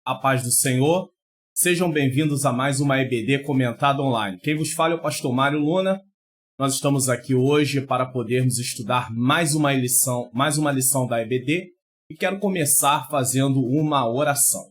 A paz do Senhor, sejam bem-vindos a mais uma EBD comentada online. Quem vos fala é o pastor Mário Luna. Nós estamos aqui hoje para podermos estudar mais uma lição da EBD e quero começar fazendo uma oração.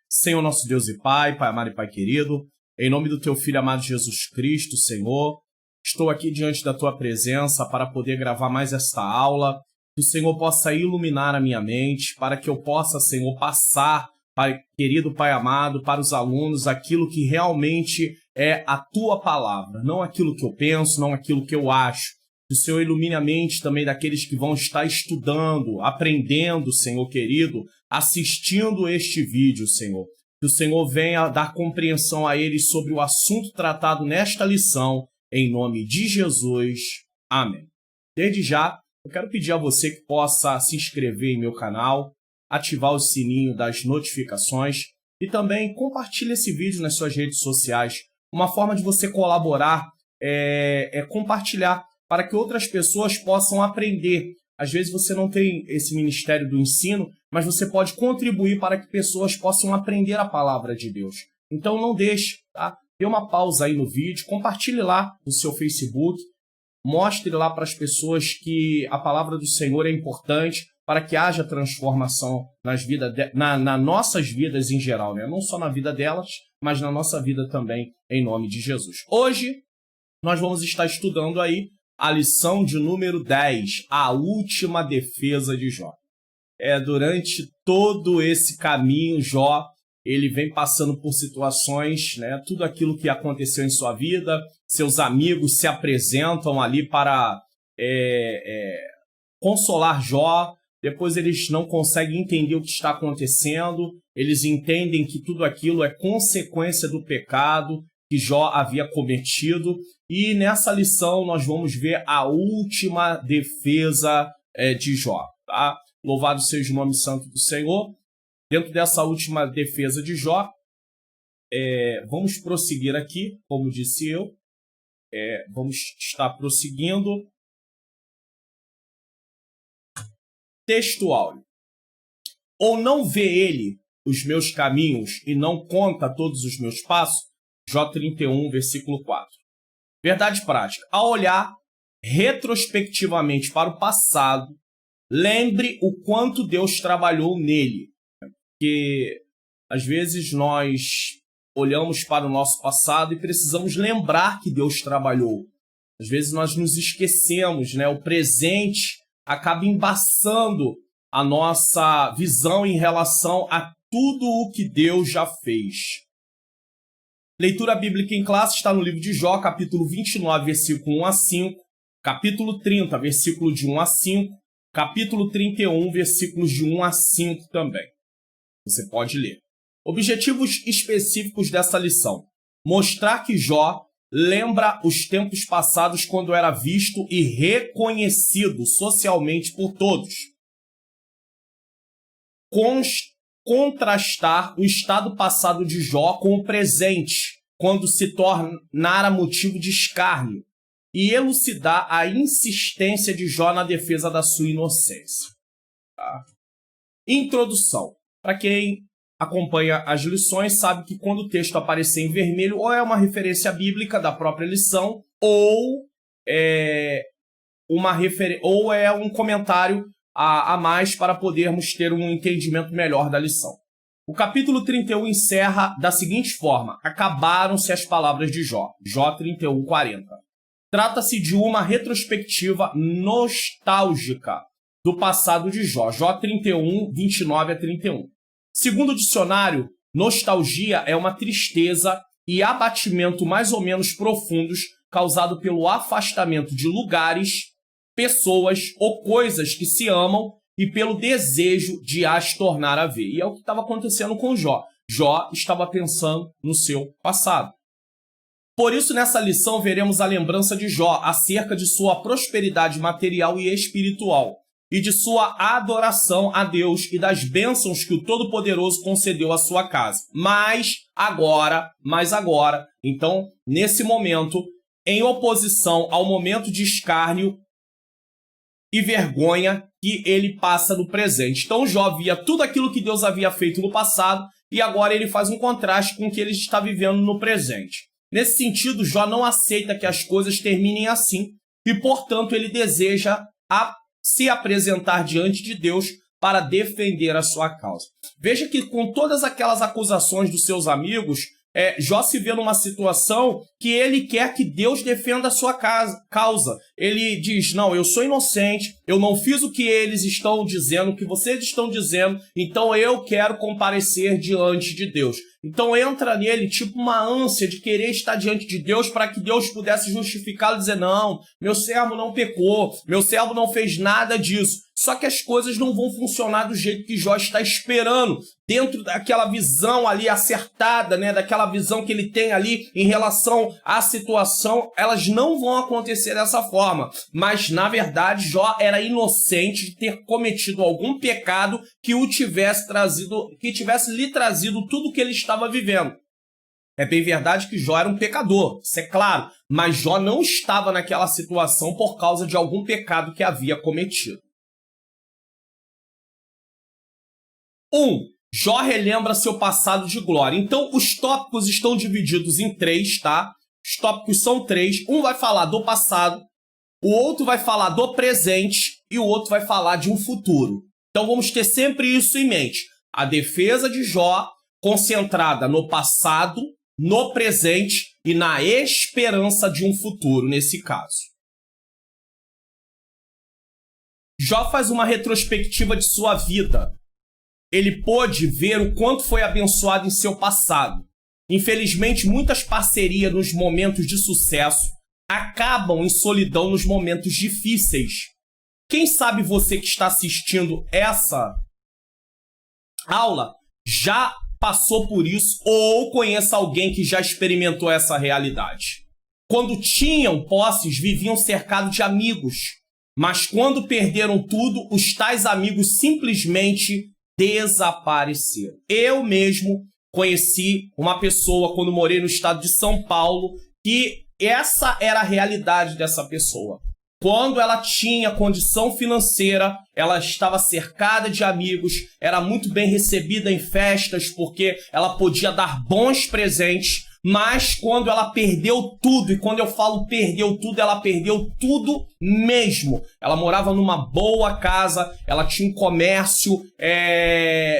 Senhor nosso Deus e Pai amado e Pai querido, em nome do Teu Filho amado Jesus Cristo, Senhor, estou aqui diante da Tua presença para poder gravar mais esta aula, que o Senhor possa iluminar a minha mente, para que eu possa, Senhor, passar, Pai querido, Pai amado, para os alunos aquilo que realmente é a Tua palavra, não aquilo que eu penso, não aquilo que eu acho. Que o Senhor ilumine a mente também daqueles que vão estar estudando, aprendendo, Senhor querido, assistindo este vídeo, Senhor. Que o Senhor venha dar compreensão a eles sobre o assunto tratado nesta lição, em nome de Jesus. Amém. Desde já, eu quero pedir a você que possa se inscrever em meu canal, ativar o sininho das notificações e também compartilhe esse vídeo nas suas redes sociais. Uma forma de você colaborar é compartilhar para que outras pessoas possam aprender. Às vezes você não tem esse ministério do ensino, mas você pode contribuir para que pessoas possam aprender a palavra de Deus. Então não deixe, tá? Dê uma pausa aí no vídeo, compartilhe lá no seu Facebook, mostre lá para as pessoas que a palavra do Senhor é importante para que haja transformação nas nossas vidas em geral, né? Não só na vida delas, mas na nossa vida também, em nome de Jesus. Hoje, nós vamos estar estudando aí a lição de número 10, a última defesa de Jó. Durante todo esse caminho, Jó, ele vem passando por situações, né? Tudo aquilo que aconteceu em sua vida, seus amigos se apresentam ali para consolar Jó. Depois eles não conseguem entender o que está acontecendo, eles entendem que tudo aquilo é consequência do pecado que Jó havia cometido. E nessa lição nós vamos ver a última defesa de Jó. Tá? Louvado seja o nome santo do Senhor. Dentro dessa última defesa de Jó, vamos prosseguir aqui, como disse eu. Vamos estar prosseguindo. Textual. Ou não vê ele os meus caminhos e não conta todos os meus passos? Jó 31, versículo 4. Verdade prática. Ao olhar retrospectivamente para o passado, lembre o quanto Deus trabalhou nele. Porque às vezes nós olhamos para o nosso passado e precisamos lembrar que Deus trabalhou. Às vezes nós nos esquecemos, né? O presente acaba embaçando a nossa visão em relação a tudo o que Deus já fez. Leitura bíblica em classe está no livro de Jó, capítulo 29, versículo 1 a 5, capítulo 30, versículo de 1 a 5, capítulo 31, versículos de 1 a 5 também. Você pode ler. Objetivos específicos dessa lição. Mostrar que Jó lembra os tempos passados quando era visto e reconhecido socialmente por todos. Contrastar o estado passado de Jó com o presente, quando se tornara motivo de escárnio, e elucidar a insistência de Jó na defesa da sua inocência. Tá? Introdução. Para quem acompanha as lições, sabe que quando o texto aparecer em vermelho, ou é uma referência bíblica da própria lição, ou é um comentário a mais para podermos ter um entendimento melhor da lição. O capítulo 31 encerra da seguinte forma: acabaram-se as palavras de Jó. Jó 31, 40. Trata-se de uma retrospectiva nostálgica do passado de Jó. Jó 31, 29 a 31. Segundo o dicionário, nostalgia é uma tristeza e abatimento mais ou menos profundos causado pelo afastamento de lugares, pessoas ou coisas que se amam e pelo desejo de as tornar a ver. E é o que estava acontecendo com Jó. Jó estava pensando no seu passado. Por isso, nessa lição, veremos a lembrança de Jó acerca de sua prosperidade material e espiritual, e de sua adoração a Deus e das bênçãos que o Todo-Poderoso concedeu à sua casa. Mas agora, então, nesse momento, em oposição ao momento de escárnio e vergonha que ele passa no presente. Então Jó via tudo aquilo que Deus havia feito no passado e agora ele faz um contraste com o que ele está vivendo no presente. Nesse sentido, Jó não aceita que as coisas terminem assim e, portanto, ele deseja se apresentar diante de Deus para defender a sua causa. Veja que com todas aquelas acusações dos seus amigos, Jó se vê numa situação que ele quer que Deus defenda a sua causa. Ele diz, não, eu sou inocente, eu não fiz o que eles estão dizendo, o que vocês estão dizendo, então eu quero comparecer diante de Deus. Então entra nele tipo uma ânsia de querer estar diante de Deus para que Deus pudesse justificá-lo e dizer, não, meu servo não pecou, meu servo não fez nada disso. Só que as coisas não vão funcionar do jeito que Jó está esperando, dentro daquela visão ali acertada, né, daquela visão que ele tem ali em relação à situação, elas não vão acontecer dessa forma. Mas, na verdade, Jó era inocente de ter cometido algum pecado que tivesse lhe trazido tudo o que ele estava vivendo. É bem verdade que Jó era um pecador, isso é claro, mas Jó não estava naquela situação por causa de algum pecado que havia cometido. Jó relembra seu passado de glória. Então, os tópicos estão divididos em 3, tá? Os tópicos são 3. Um vai falar do passado, o outro vai falar do presente e o outro vai falar de um futuro. Então, vamos ter sempre isso em mente. A defesa de Jó concentrada no passado, no presente e na esperança de um futuro, nesse caso. Jó faz uma retrospectiva de sua vida. Ele pôde ver o quanto foi abençoado em seu passado. Infelizmente, muitas parcerias nos momentos de sucesso acabam em solidão nos momentos difíceis. Quem sabe você que está assistindo essa aula já passou por isso ou conhece alguém que já experimentou essa realidade. Quando tinham posses, viviam cercados de amigos, mas quando perderam tudo, os tais amigos simplesmente desapareceram. Eu mesmo conheci uma pessoa quando morei no estado de São Paulo que essa era a realidade dessa pessoa. Quando ela tinha condição financeira, ela estava cercada de amigos, era muito bem recebida em festas porque ela podia dar bons presentes, mas quando ela perdeu tudo, e quando eu falo perdeu tudo, ela perdeu tudo mesmo. Ela morava numa boa casa, ela tinha um comércio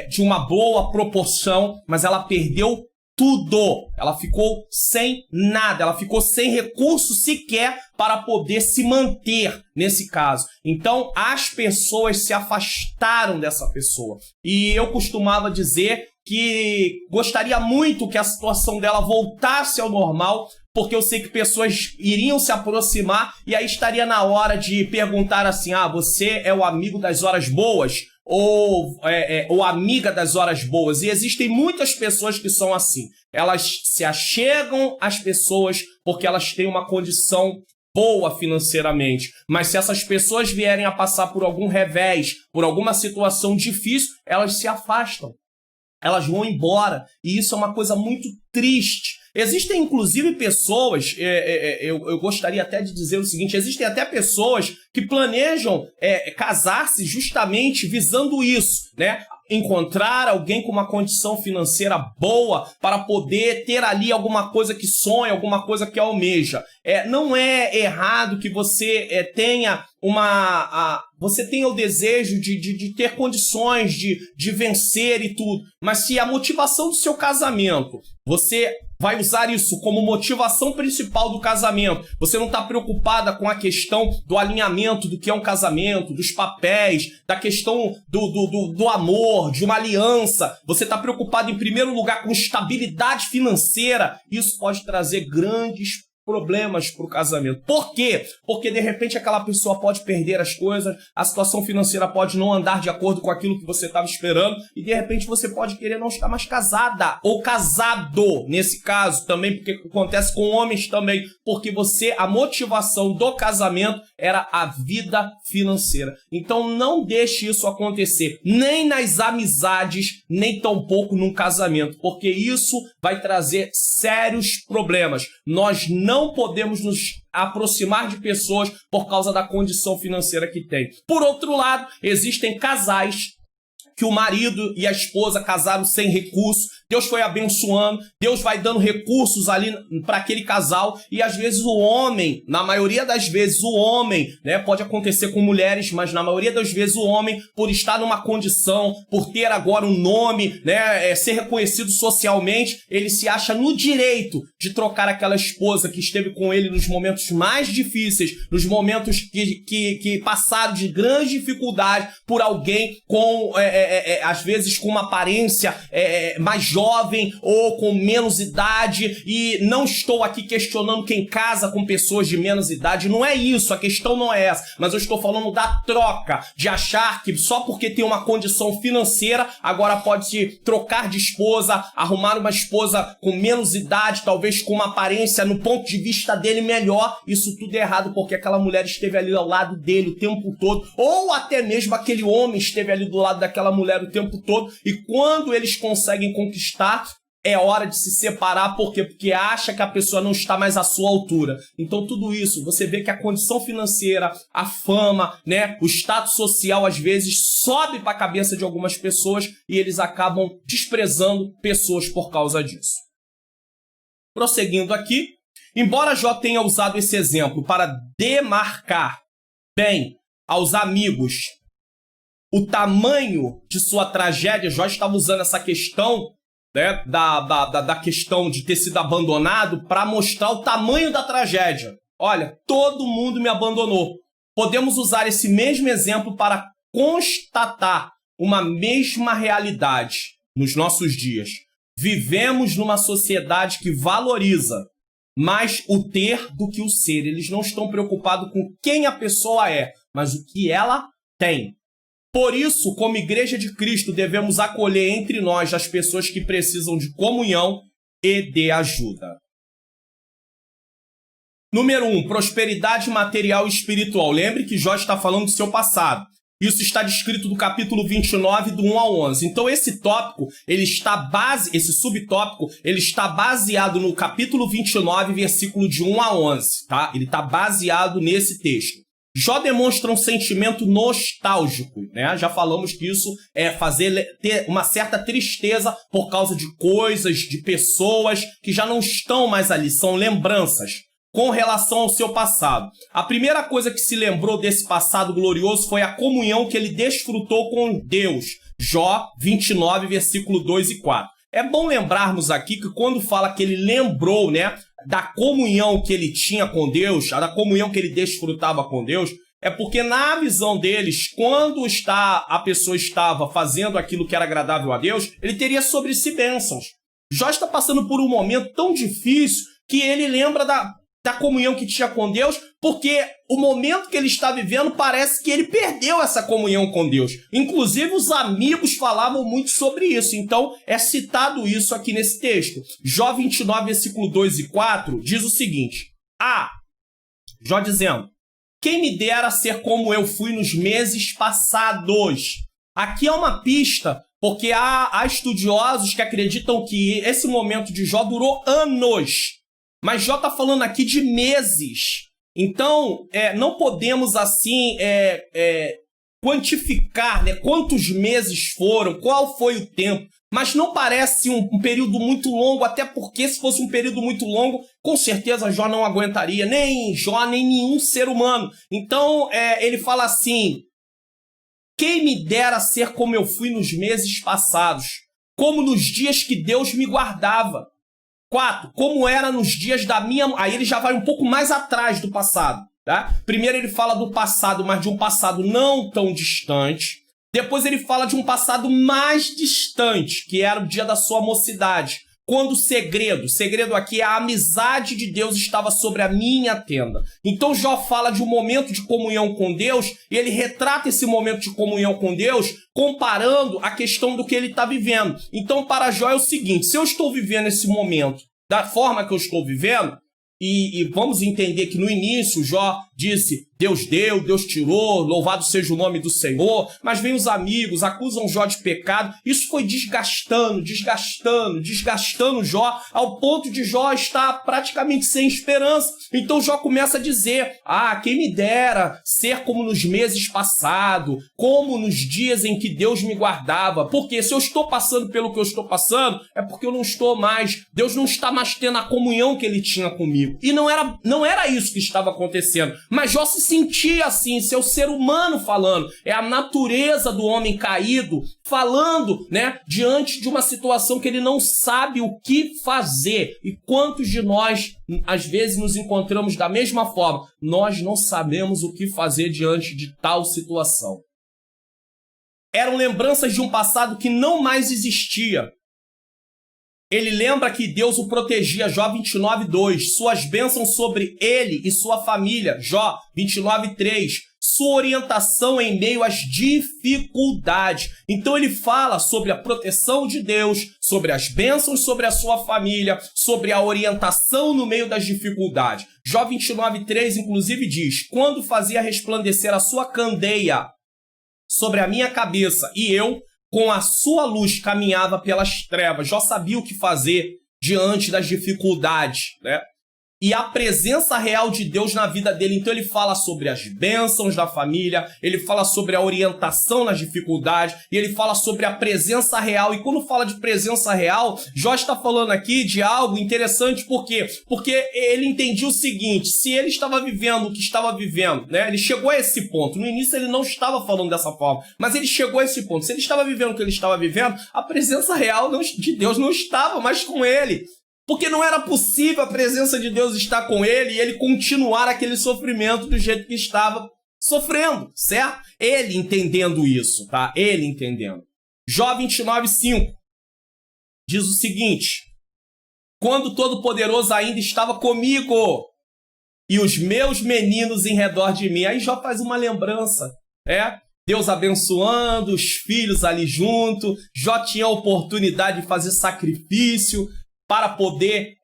de uma boa proporção, mas ela perdeu tudo. Ela ficou sem nada, ela ficou sem recurso sequer para poder se manter nesse caso. Então, as pessoas se afastaram dessa pessoa. E eu costumava dizer que gostaria muito que a situação dela voltasse ao normal, porque eu sei que pessoas iriam se aproximar e aí estaria na hora de perguntar assim, você é o amigo das horas boas? Ou amiga das horas boas? E existem muitas pessoas que são assim. Elas se achegam às pessoas porque elas têm uma condição boa financeiramente, mas se essas pessoas vierem a passar por algum revés, por alguma situação difícil, elas se afastam. Elas vão embora, e isso é uma coisa muito triste. Existem, inclusive, pessoas, eu gostaria até de dizer o seguinte, existem até pessoas que planejam casar-se justamente visando isso, né? Encontrar alguém com uma condição financeira boa para poder ter ali alguma coisa que sonha, alguma coisa que almeja. Não é errado que você tenha você tenha o desejo de ter condições de vencer e tudo, mas se a motivação do seu casamento, você vai usar isso como motivação principal do casamento, você não está preocupada com a questão do alinhamento do que é um casamento, dos papéis, da questão do amor, de uma aliança, você está preocupado em primeiro lugar com estabilidade financeira, isso pode trazer grandes problemas para o casamento. Por quê? Porque de repente aquela pessoa pode perder as coisas, a situação financeira pode não andar de acordo com aquilo que você estava esperando e de repente você pode querer não estar mais casada ou casado, nesse caso também, porque acontece com homens também, porque a motivação do casamento era a vida financeira. Então não deixe isso acontecer, nem nas amizades, nem tampouco num casamento, porque isso vai trazer sérios problemas. Nós não podemos nos aproximar de pessoas por causa da condição financeira que tem. Por outro lado, existem casais que o marido e a esposa casaram sem recurso, Deus foi abençoando, Deus vai dando recursos ali para aquele casal, e às vezes o homem, na maioria das vezes o homem, né, pode acontecer com mulheres, mas na maioria das vezes o homem, por estar numa condição, por ter agora um nome, né, ser reconhecido socialmente, ele se acha no direito de trocar aquela esposa que esteve com ele nos momentos mais difíceis, nos momentos que passaram de grande dificuldade, por alguém com, às vezes com uma aparência mais jovem ou com menos idade. E não estou aqui questionando quem casa com pessoas de menos idade, não é isso, a questão não é essa, mas eu estou falando da troca, de achar que só porque tem uma condição financeira, agora pode se trocar de esposa, arrumar uma esposa com menos idade, talvez com uma aparência no ponto de vista dele melhor. Isso tudo é errado, porque aquela mulher esteve ali ao lado dele o tempo todo, ou até mesmo aquele homem esteve ali do lado daquela mulher o tempo todo, e quando eles conseguem conquistar, é hora de se separar. Por quê? Porque acha que a pessoa não está mais à sua altura. Então tudo isso, você vê que a condição financeira, a fama, né, o status social às vezes sobe para a cabeça de algumas pessoas e eles acabam desprezando pessoas por causa disso. Prosseguindo aqui, embora Jó tenha usado esse exemplo para demarcar bem aos amigos o tamanho de sua tragédia, Jó estava usando essa questão, né, da questão de ter sido abandonado para mostrar o tamanho da tragédia. Olha, todo mundo me abandonou. Podemos usar esse mesmo exemplo para constatar uma mesma realidade nos nossos dias. Vivemos numa sociedade que valoriza mais o ter do que o ser. Eles não estão preocupados com quem a pessoa é, mas o que ela tem. Por isso, como Igreja de Cristo, devemos acolher entre nós as pessoas que precisam de comunhão e de ajuda. Número 1, prosperidade material e espiritual. Lembre que Jó está falando do seu passado. Isso está descrito no capítulo 29, do 1 ao 11. Então esse tópico, esse subtópico, ele está baseado no capítulo 29, versículo de 1 a 11. Tá? Ele está baseado nesse texto. Jó demonstra um sentimento nostálgico, né? Já falamos que isso é ter uma certa tristeza por causa de coisas, de pessoas que já não estão mais ali, são lembranças com relação ao seu passado. A primeira coisa que se lembrou desse passado glorioso foi a comunhão que ele desfrutou com Deus. Jó 29, versículo 2 e 4. É bom lembrarmos aqui que quando fala que ele lembrou, né, da comunhão que ele tinha com Deus, da comunhão que ele desfrutava com Deus, é porque na visão deles, quando a pessoa estava fazendo aquilo que era agradável a Deus, ele teria sobre si bênçãos. Jó está passando por um momento tão difícil que ele lembra da comunhão que tinha com Deus, porque o momento que ele está vivendo parece que ele perdeu essa comunhão com Deus. Inclusive, os amigos falavam muito sobre isso. Então, é citado isso aqui nesse texto. Jó 29, versículo 2 e 4, diz o seguinte. Jó dizendo, quem me dera ser como eu fui nos meses passados. Aqui é uma pista, porque há estudiosos que acreditam que esse momento de Jó durou anos. Mas Jó está falando aqui de meses. Então, não podemos assim quantificar, né, quantos meses foram, qual foi o tempo. Mas não parece um período muito longo, até porque se fosse um período muito longo, com certeza Jó não aguentaria, nem Jó, nem nenhum ser humano. Então, ele fala assim, quem me dera ser como eu fui nos meses passados, como nos dias que Deus me guardava. 4. Como era nos dias da minha... Aí ele já vai um pouco mais atrás do passado. Tá? Primeiro ele fala do passado, mas de um passado não tão distante. Depois ele fala de um passado mais distante, que era o dia da sua mocidade. Quando o segredo aqui é a amizade de Deus estava sobre a minha tenda. Então Jó fala de um momento de comunhão com Deus, e ele retrata esse momento de comunhão com Deus, comparando a questão do que ele está vivendo. Então para Jó é o seguinte, se eu estou vivendo esse momento da forma que eu estou vivendo, e vamos entender que no início Jó disse, Deus deu, Deus tirou, louvado seja o nome do Senhor, mas vem os amigos, acusam Jó de pecado. Isso foi desgastando Jó, ao ponto de Jó estar praticamente sem esperança. Então Jó começa a dizer, quem me dera ser como nos meses passados, como nos dias em que Deus me guardava, porque se eu estou passando pelo que eu estou passando, é porque eu não estou mais, Deus não está mais tendo a comunhão que ele tinha comigo. E não era isso que estava acontecendo, mas Jó se sentia assim, esse é o ser humano falando, é a natureza do homem caído falando, né, diante de uma situação que ele não sabe o que fazer. E quantos de nós, às vezes, nos encontramos da mesma forma? Nós não sabemos o que fazer diante de tal situação. Eram lembranças de um passado que não mais existia. Ele lembra que Deus o protegia, Jó 29:2, suas bênçãos sobre ele e sua família, Jó 29:3, sua orientação em meio às dificuldades. Então ele fala sobre a proteção de Deus, sobre as bênçãos sobre a sua família, sobre a orientação no meio das dificuldades. Jó 29:3, inclusive, diz, quando fazia resplandecer a sua candeia sobre a minha cabeça e eu, com a sua luz, caminhava pelas trevas. Jó sabia o que fazer diante das dificuldades, né? E a presença real de Deus na vida dele. Então ele fala sobre as bênçãos da família, ele fala sobre a orientação nas dificuldades, e ele fala sobre a presença real. E quando fala de presença real, Jó está falando aqui de algo interessante. Por quê? Porque ele entendia o seguinte, se ele estava vivendo o que estava vivendo, né? Ele chegou a esse ponto. No início ele não estava falando dessa forma, mas ele chegou a esse ponto. Se ele estava vivendo o que ele estava vivendo, a presença real de Deus não estava mais com ele. Porque não era possível a presença de Deus estar com ele e ele continuar aquele sofrimento do jeito que estava sofrendo, certo? Ele entendendo isso, tá? Ele entendendo. Jó 29:5 diz o seguinte, quando o Todo-Poderoso ainda estava comigo e os meus meninos em redor de mim. Aí Jó faz uma lembrança, Deus abençoando, os filhos ali junto, Jó tinha a oportunidade de fazer sacrifício, para poder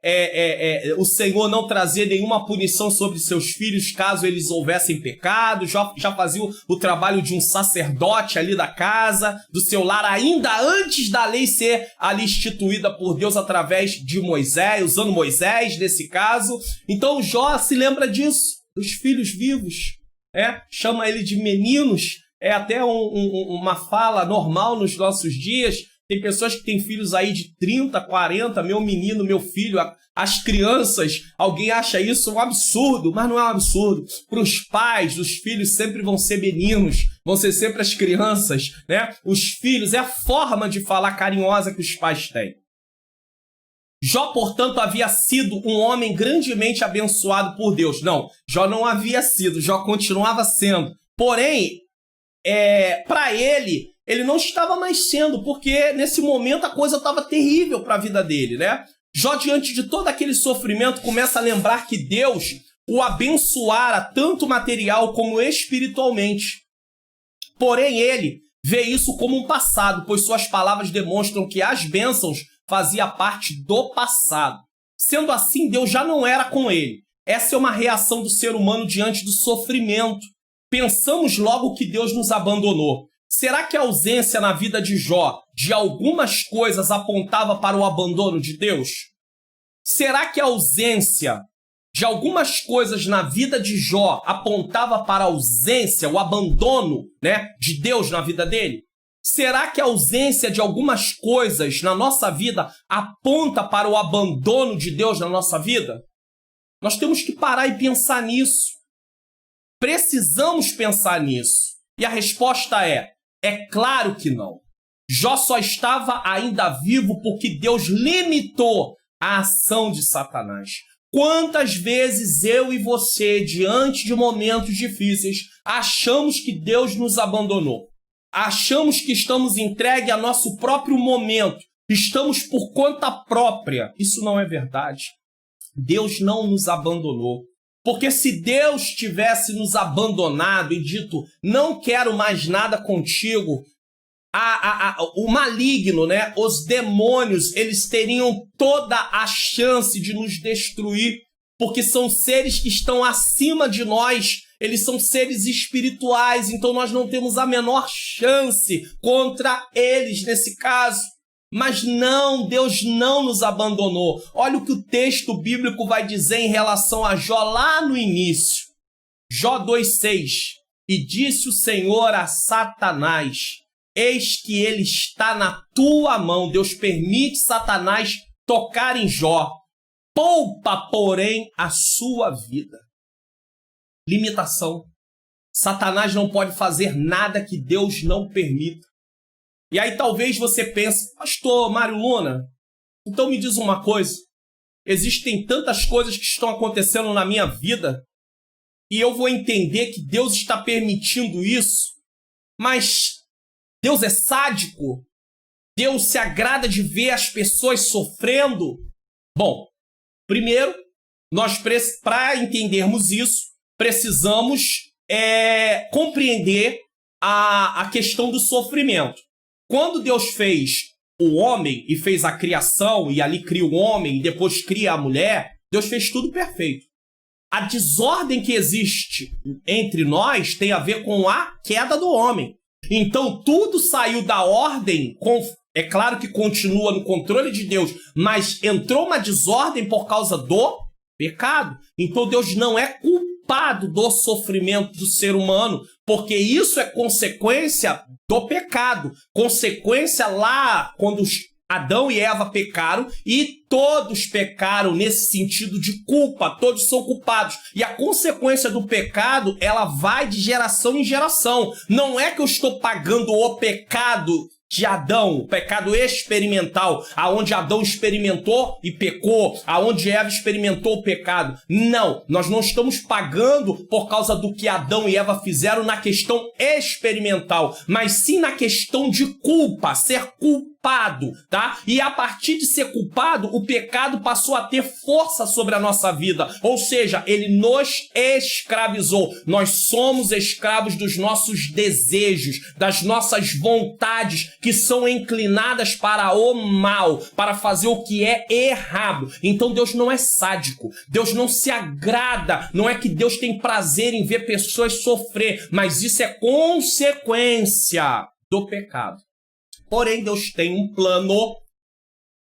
o Senhor não trazer nenhuma punição sobre seus filhos caso eles houvessem pecado. Já fazia o trabalho de um sacerdote ali da casa, do seu lar, ainda antes da lei ser ali instituída por Deus através de Moisés, usando Moisés nesse caso. Então Jó se lembra disso, dos filhos vivos, chama ele de meninos, é até uma fala normal nos nossos dias. Tem pessoas que têm filhos aí de 30, 40, meu menino, meu filho, as crianças, alguém acha isso um absurdo, mas não é um absurdo. Para os pais, os filhos sempre vão ser meninos, vão ser sempre as crianças, né? Os filhos é a forma de falar carinhosa que os pais têm. Jó, portanto, havia sido um homem grandemente abençoado por Deus. Não, Jó não havia sido, Jó continuava sendo. Porém, para ele não estava mais sendo, porque nesse momento a coisa estava terrível para a vida dele, né? Jó, diante de todo aquele sofrimento, começa a lembrar que Deus o abençoara tanto material como espiritualmente. Porém, ele vê isso como um passado, pois suas palavras demonstram que as bênçãos faziam parte do passado. Sendo assim, Deus já não era com ele. Essa é uma reação do ser humano diante do sofrimento. Pensamos logo que Deus nos abandonou. Será que a ausência na vida de Jó de algumas coisas apontava para o abandono de Deus? Será que a ausência de algumas coisas na vida de Jó apontava para a ausência, o abandono, de Deus na vida dele? Será que a ausência de algumas coisas na nossa vida aponta para o abandono de Deus na nossa vida? Nós temos que parar e pensar nisso. Precisamos pensar nisso. E a resposta é claro que não. Jó só estava ainda vivo porque Deus limitou a ação de Satanás. Quantas vezes eu e você, diante de momentos difíceis, achamos que Deus nos abandonou? Achamos que estamos entregues a nosso próprio momento. Estamos por conta própria. Isso não é verdade. Deus não nos abandonou. Porque se Deus tivesse nos abandonado e dito, não quero mais nada contigo, o maligno, os demônios, eles teriam toda a chance de nos destruir, porque são seres que estão acima de nós eles são seres espirituais, então nós não temos a menor chance contra eles nesse caso. Mas não, Deus não nos abandonou. Olha o que o texto bíblico vai dizer em relação a Jó lá no início. Jó 2,6. E disse o Senhor a Satanás: eis que ele está na tua mão. Deus permite Satanás tocar em Jó. Poupa, porém, a sua vida. Limitação. Satanás não pode fazer nada que Deus não permita. E aí talvez você pense: pastor Mário Luna, então me diz uma coisa. Existem tantas coisas que estão acontecendo na minha vida e eu vou entender que Deus está permitindo isso, mas Deus é sádico? Deus se agrada de ver as pessoas sofrendo? Bom, primeiro, nós para entendermos isso, precisamos compreender a questão do sofrimento. Quando Deus fez o homem e fez a criação, e ali cria o homem e depois cria a mulher, Deus fez tudo perfeito. A desordem que existe entre nós tem a ver com a queda do homem. Então tudo saiu da ordem, é claro que continua no controle de Deus, mas entrou uma desordem por causa do pecado. Então Deus não é culpado do sofrimento do ser humano, porque isso é consequência do pecado. Consequência lá quando Adão e Eva pecaram, e todos pecaram nesse sentido de culpa, todos são culpados. E a consequência do pecado, ela vai de geração em geração. Não é que eu estou pagando o pecado de Adão, o pecado experimental, aonde Adão experimentou e pecou, aonde Eva experimentou o pecado. Não, nós não estamos pagando por causa do que Adão e Eva fizeram na questão experimental, mas sim na questão de culpa, ser culpado, tá? E a partir de ser culpado, o pecado passou a ter força sobre a nossa vida, ou seja, ele nos escravizou. Nós somos escravos dos nossos desejos, das nossas vontades, que são inclinadas para o mal, para fazer o que é errado. Então Deus não é sádico, Deus não se agrada, não é que Deus tem prazer em ver pessoas sofrer, mas isso é consequência do pecado. Porém, Deus tem um plano,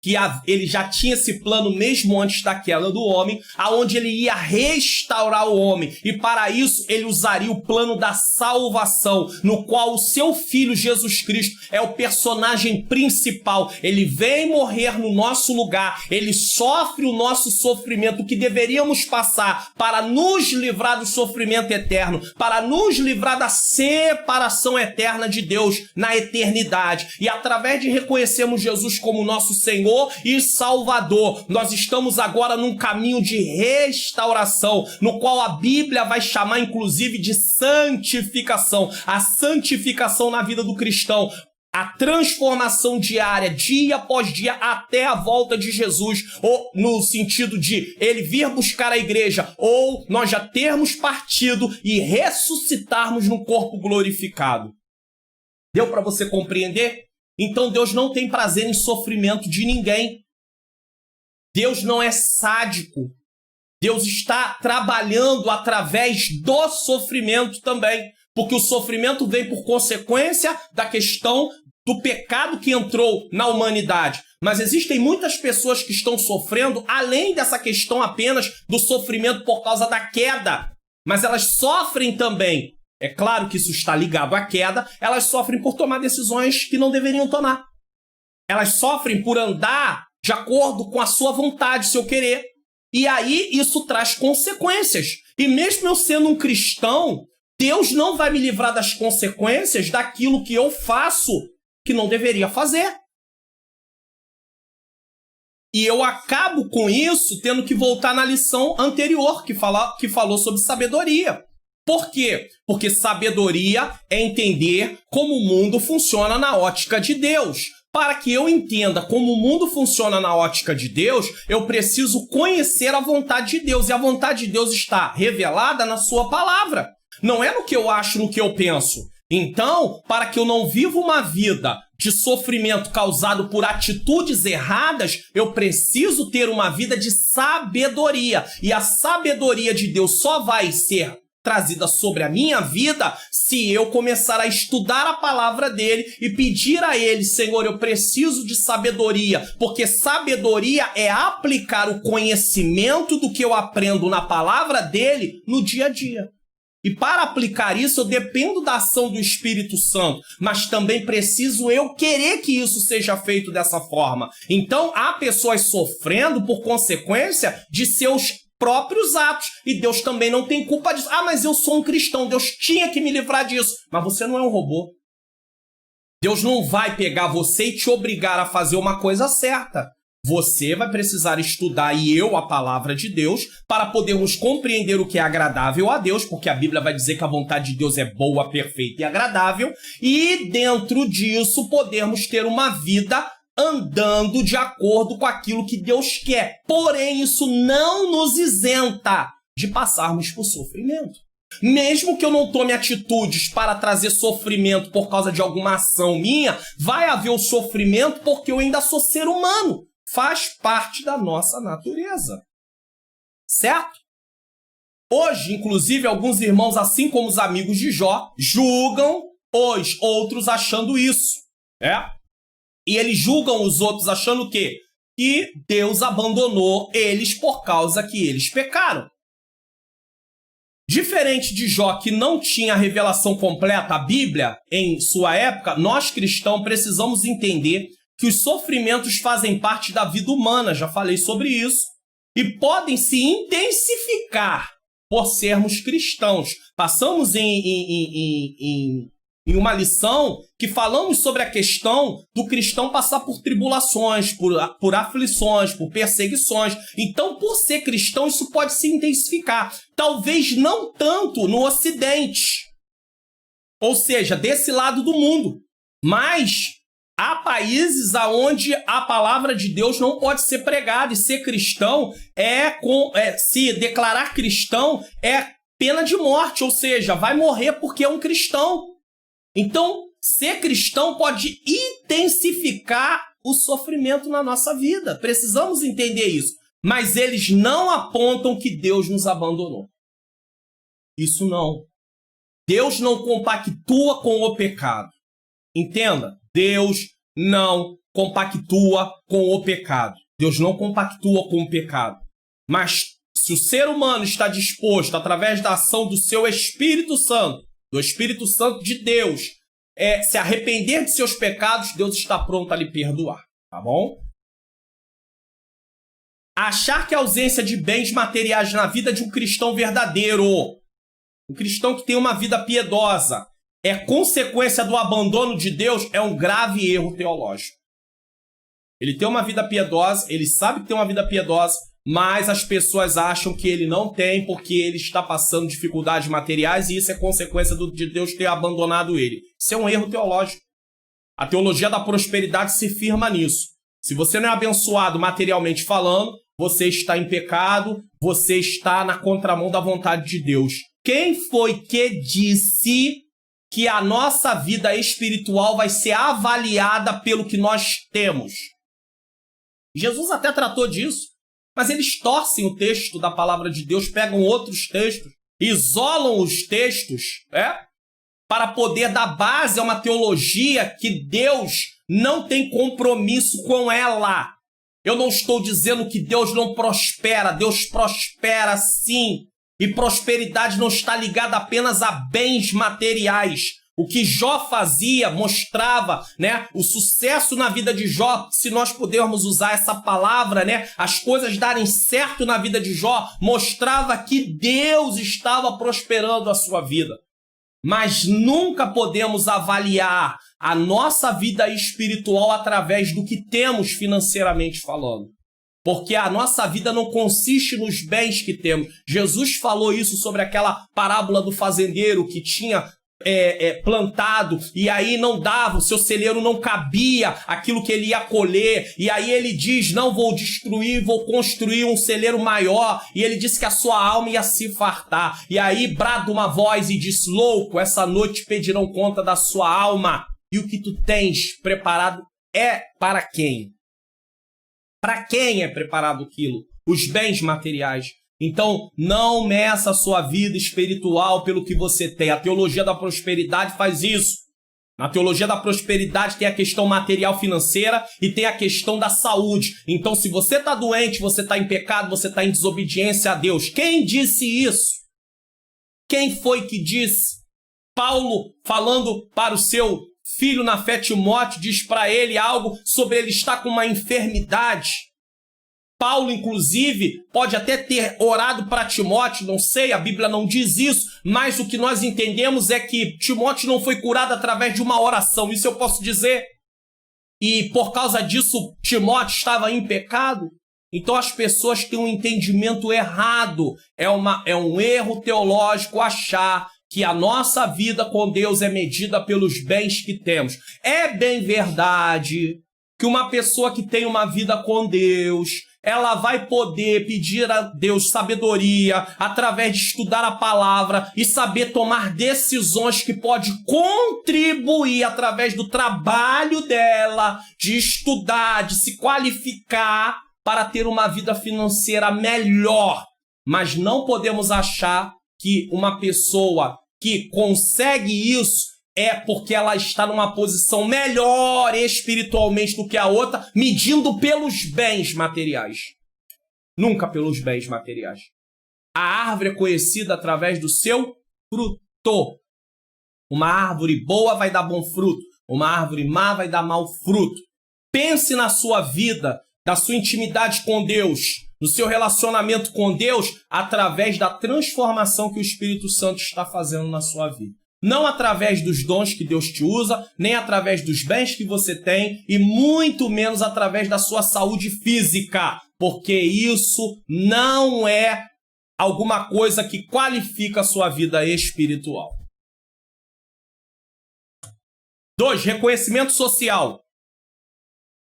que ele já tinha esse plano mesmo antes da queda do homem, aonde ele ia restaurar o homem, e para isso ele usaria o plano da salvação, no qual o seu filho Jesus Cristo é o personagem principal. Ele vem morrer no nosso lugar, ele sofre o nosso sofrimento, o que deveríamos passar para nos livrar do sofrimento eterno, para nos livrar da separação eterna de Deus na eternidade. E através de reconhecermos Jesus como nosso Senhor e Salvador, nós estamos agora num caminho de restauração, no qual a Bíblia vai chamar inclusive de santificação. A santificação na vida do cristão, a transformação diária, dia após dia, até a volta de Jesus, ou no sentido de ele vir buscar a igreja, ou nós já termos partido e ressuscitarmos no corpo glorificado. Deu para você compreender? Então Deus não tem prazer em sofrimento de ninguém. Deus não é sádico. Deus está trabalhando através do sofrimento também, porque o sofrimento vem por consequência da questão do pecado que entrou na humanidade. Mas existem muitas pessoas que estão sofrendo além dessa questão apenas do sofrimento por causa da queda. Mas elas sofrem também. É claro que isso está ligado à queda, elas sofrem por tomar decisões que não deveriam tomar. Elas sofrem por andar de acordo com a sua vontade, seu querer. E aí isso traz consequências. E mesmo eu sendo um cristão, Deus não vai me livrar das consequências daquilo que eu faço que não deveria fazer. E eu acabo com isso tendo que voltar na lição anterior, que falou sobre sabedoria. Por quê? Porque sabedoria é entender como o mundo funciona na ótica de Deus. Para que eu entenda como o mundo funciona na ótica de Deus, eu preciso conhecer a vontade de Deus. E a vontade de Deus está revelada na sua palavra. Não é no que eu acho, no que eu penso. Então, para que eu não viva uma vida de sofrimento causado por atitudes erradas, eu preciso ter uma vida de sabedoria. E a sabedoria de Deus só vai ser trazida sobre a minha vida se eu começar a estudar a palavra dele e pedir a ele, Senhor, eu preciso de sabedoria, porque sabedoria é aplicar o conhecimento do que eu aprendo na palavra dele no dia a dia. E para aplicar isso, eu dependo da ação do Espírito Santo, mas também preciso eu querer que isso seja feito dessa forma. Então, há pessoas sofrendo por consequência de seus próprios atos, e Deus também não tem culpa disso. Ah, mas eu sou um cristão, Deus tinha que me livrar disso. Mas você não é um robô. Deus não vai pegar você e te obrigar a fazer uma coisa certa. Você vai precisar estudar, e eu, a palavra de Deus, para podermos compreender o que é agradável a Deus, porque a Bíblia vai dizer que a vontade de Deus é boa, perfeita e agradável, e dentro disso podermos ter uma vida andando de acordo com aquilo que Deus quer. Porém, isso não nos isenta de passarmos por sofrimento. Mesmo que eu não tome atitudes para trazer sofrimento por causa de alguma ação minha, vai haver o sofrimento porque eu ainda sou ser humano. Faz parte da nossa natureza. Certo? Hoje, inclusive, alguns irmãos, assim como os amigos de Jó, julgam os outros achando isso. E eles julgam os outros achando o quê? Que Deus abandonou eles por causa que eles pecaram. Diferente de Jó, que não tinha a revelação completa, a Bíblia, em sua época, nós cristãos precisamos entender que os sofrimentos fazem parte da vida humana, já falei sobre isso, e podem se intensificar por sermos cristãos. Passamos em uma lição que falamos sobre a questão do cristão passar por tribulações, por aflições, por perseguições. Então, por ser cristão, isso pode se intensificar. Talvez não tanto no Ocidente, ou seja, desse lado do mundo, mas há países onde a palavra de Deus não pode ser pregada, e ser cristão se declarar cristão é pena de morte, ou seja, vai morrer porque é um cristão. Então, ser cristão pode intensificar o sofrimento na nossa vida. Precisamos entender isso. Mas eles não apontam que Deus nos abandonou. Isso não. Deus não compactua com o pecado. Entenda? Deus não compactua com o pecado. Deus não compactua com o pecado. Mas se o ser humano está disposto, através da ação do seu Espírito Santo, do Espírito Santo de Deus, se arrepender de seus pecados, Deus está pronto a lhe perdoar. Tá bom? Achar que a ausência de bens materiais na vida de um cristão verdadeiro, um cristão que tem uma vida piedosa, é consequência do abandono de Deus, é um grave erro teológico. Ele tem uma vida piedosa, ele sabe que tem uma vida piedosa, mas as pessoas acham que ele não tem porque ele está passando dificuldades materiais e isso é consequência de Deus ter abandonado ele. Isso é um erro teológico. A teologia da prosperidade se firma nisso. Se você não é abençoado materialmente falando, você está em pecado, você está na contramão da vontade de Deus. Quem foi que disse que a nossa vida espiritual vai ser avaliada pelo que nós temos? Jesus até tratou disso, mas eles torcem o texto da palavra de Deus, pegam outros textos, isolam os textos, para poder dar base a uma teologia que Deus não tem compromisso com ela. Eu não estou dizendo que Deus não prospera, Deus prospera sim. E prosperidade não está ligada apenas a bens materiais. O que Jó fazia mostrava, o sucesso na vida de Jó, se nós pudermos usar essa palavra, as coisas darem certo na vida de Jó, mostrava que Deus estava prosperando a sua vida. Mas nunca podemos avaliar a nossa vida espiritual através do que temos financeiramente falando. Porque a nossa vida não consiste nos bens que temos. Jesus falou isso sobre aquela parábola do fazendeiro que tinha plantado e aí não dava, o seu celeiro não cabia aquilo que ele ia colher, e aí ele diz, não vou destruir, vou construir um celeiro maior, e ele disse que a sua alma ia se fartar, e aí brada uma voz e diz, louco, essa noite pedirão conta da sua alma, e o que tu tens preparado é para quem? Para quem é preparado aquilo? Os bens materiais. Então, não meça a sua vida espiritual pelo que você tem. A teologia da prosperidade faz isso. Na teologia da prosperidade tem a questão material financeira e tem a questão da saúde. Então, se você está doente, você está em pecado, você está em desobediência a Deus. Quem disse isso? Quem foi que disse? Paulo, falando para o seu filho na fé Timóteo, diz para ele algo sobre ele estar com uma enfermidade. Paulo, inclusive, pode até ter orado para Timóteo, não sei, a Bíblia não diz isso, mas o que nós entendemos é que Timóteo não foi curado através de uma oração, isso eu posso dizer. E por causa disso, Timóteo estava em pecado. Então as pessoas têm um entendimento errado, é um erro teológico achar que a nossa vida com Deus é medida pelos bens que temos. É bem verdade que uma pessoa que tem uma vida com Deus, ela vai poder pedir a Deus sabedoria através de estudar a palavra e saber tomar decisões que pode contribuir através do trabalho dela, de estudar, de se qualificar para ter uma vida financeira melhor. Mas não podemos achar que uma pessoa que consegue isso é porque ela está numa posição melhor espiritualmente do que a outra, medindo pelos bens materiais. Nunca pelos bens materiais. A árvore é conhecida através do seu fruto. Uma árvore boa vai dar bom fruto. Uma árvore má vai dar mau fruto. Pense na sua vida, na sua intimidade com Deus, no seu relacionamento com Deus, através da transformação que o Espírito Santo está fazendo na sua vida. Não através dos dons que Deus te usa, nem através dos bens que você tem, e muito menos através da sua saúde física, porque isso não é alguma coisa que qualifica a sua vida espiritual. 2. Reconhecimento social.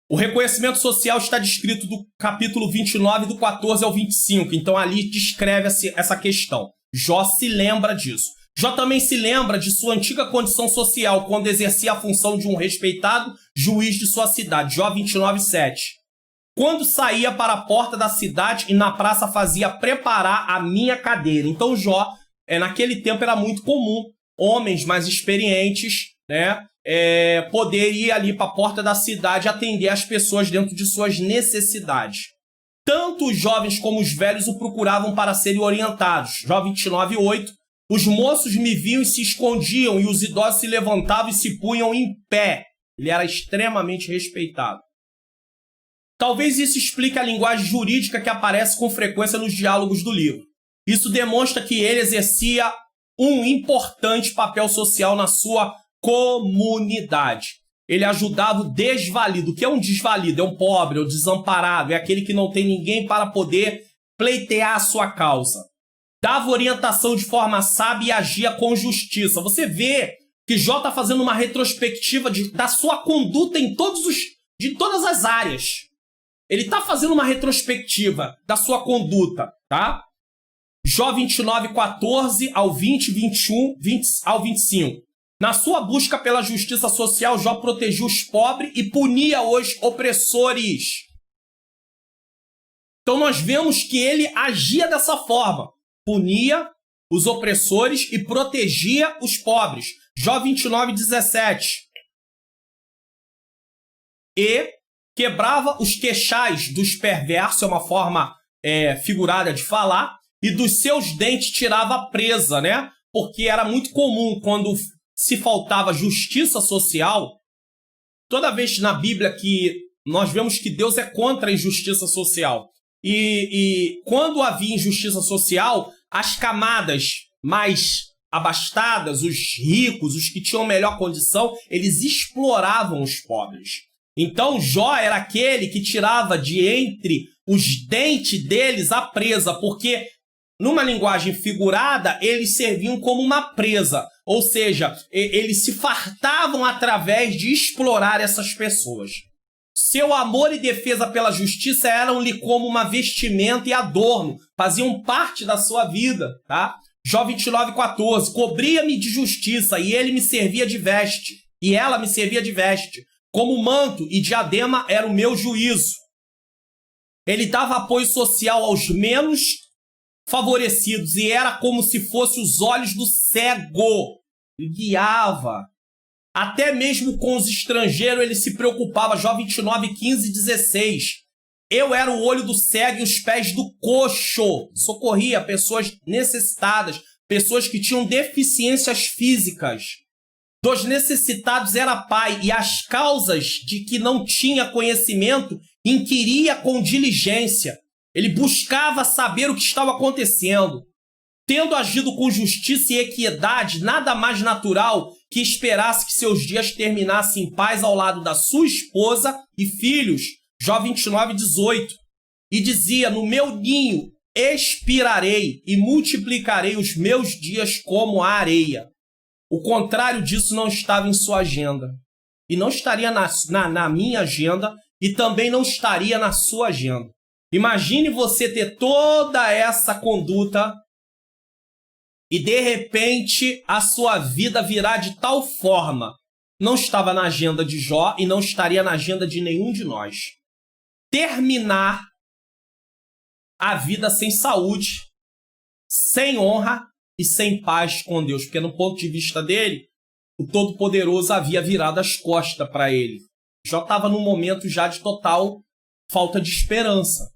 O reconhecimento social está descrito do capítulo 29, do 14 ao 25, então ali descreve essa questão. Jó se lembra disso. Jó também se lembra de sua antiga condição social, quando exercia a função de um respeitado juiz de sua cidade. Jó 29, 7. Quando saía para a porta da cidade e na praça fazia preparar a minha cadeira. Então Jó, naquele tempo era muito comum, homens mais experientes, né, poder ir ali para a porta da cidade e atender as pessoas dentro de suas necessidades. Tanto os jovens como os velhos o procuravam para serem orientados. Jó 29, 8. Os moços me viam e se escondiam, e os idosos se levantavam e se punham em pé. Ele era extremamente respeitado. Talvez isso explique a linguagem jurídica que aparece com frequência nos diálogos do livro. Isso demonstra que ele exercia um importante papel social na sua comunidade. Ele ajudava o desvalido. O que é um desvalido? É um pobre, é um desamparado, é aquele que não tem ninguém para poder pleitear a sua causa. Dava orientação de forma sábia e agia com justiça. Você vê que Jó está fazendo uma retrospectiva da sua conduta de todas as áreas. Ele está fazendo uma retrospectiva da sua conduta, tá? Jó 29, 14 ao 20, 21, 20 ao 25. Na sua busca pela justiça social, Jó protegia os pobres e punia os opressores. Então nós vemos que ele agia dessa forma. Punia os opressores e protegia os pobres. Jó 29, 17. E quebrava os queixais dos perversos, é uma forma figurada de falar, e dos seus dentes tirava a presa, né? Porque era muito comum quando se faltava justiça social. Toda vez na Bíblia que nós vemos que Deus é contra a injustiça social. E quando havia injustiça social, as camadas mais abastadas, os ricos, os que tinham melhor condição, eles exploravam os pobres. Então Jó era aquele que tirava de entre os dentes deles a presa, porque numa linguagem figurada, eles serviam como uma presa. Ou seja, eles se fartavam através de explorar essas pessoas. Seu amor e defesa pela justiça eram-lhe como uma vestimenta e adorno, faziam parte da sua vida, tá? Jó 29, 14. Cobria-me de justiça e ele me servia de veste, e ela me servia de veste. Como manto e diadema era o meu juízo. Ele dava apoio social aos menos favorecidos, e era como se fosse os olhos do cego. Ele guiava. Até mesmo com os estrangeiros ele se preocupava. Jó 29, 15 e 16. Eu era o olho do cego e os pés do coxo. Socorria pessoas necessitadas, pessoas que tinham deficiências físicas. Dos necessitados era pai, e as causas de que não tinha conhecimento inquiria com diligência. Ele buscava saber o que estava acontecendo. Tendo agido com justiça e equidade, nada mais natural que esperasse que seus dias terminassem em paz ao lado da sua esposa e filhos. Jó 29, 18. E dizia: no meu ninho expirarei e multiplicarei os meus dias como a areia. O contrário disso não estava em sua agenda. E não estaria na minha agenda, e também não estaria na sua agenda. Imagine você ter toda essa conduta e, de repente, a sua vida virar de tal forma. Não estava na agenda de Jó e não estaria na agenda de nenhum de nós. Terminar a vida sem saúde, sem honra e sem paz com Deus. Porque, no ponto de vista dele, o Todo-Poderoso havia virado as costas para ele. Jó estava num momento já de total falta de esperança.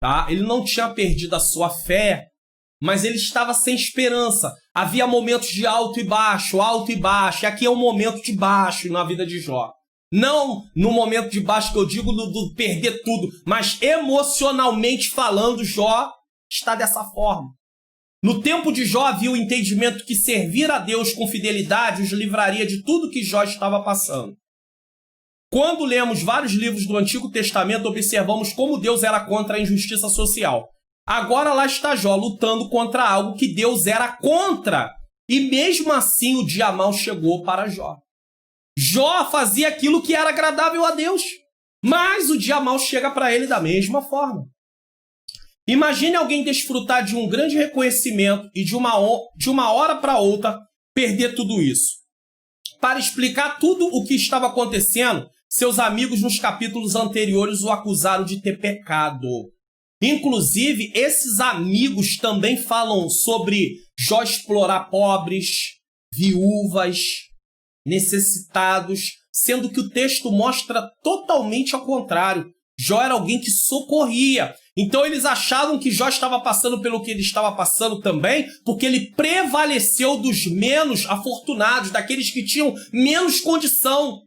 Tá? Ele não tinha perdido a sua fé, mas ele estava sem esperança. Havia momentos de alto e baixo, e aqui é um momento de baixo na vida de Jó. Não no momento de baixo que eu digo do perder tudo, mas emocionalmente falando, Jó está dessa forma. No tempo de Jó havia o entendimento que servir a Deus com fidelidade os livraria de tudo que Jó estava passando. Quando lemos vários livros do Antigo Testamento, observamos como Deus era contra a injustiça social. Agora lá está Jó lutando contra algo que Deus era contra. E mesmo assim o dia mau chegou para Jó. Jó fazia aquilo que era agradável a Deus, mas o dia mau chega para ele da mesma forma. Imagine alguém desfrutar de um grande reconhecimento e de uma hora para outra perder tudo isso. Para explicar tudo o que estava acontecendo, seus amigos nos capítulos anteriores o acusaram de ter pecado. Inclusive, esses amigos também falam sobre Jó explorar pobres, viúvas, necessitados, sendo que o texto mostra totalmente ao contrário. Jó era alguém que socorria. Então eles achavam que Jó estava passando pelo que ele estava passando também, porque ele prevaleceu dos menos afortunados, daqueles que tinham menos condição,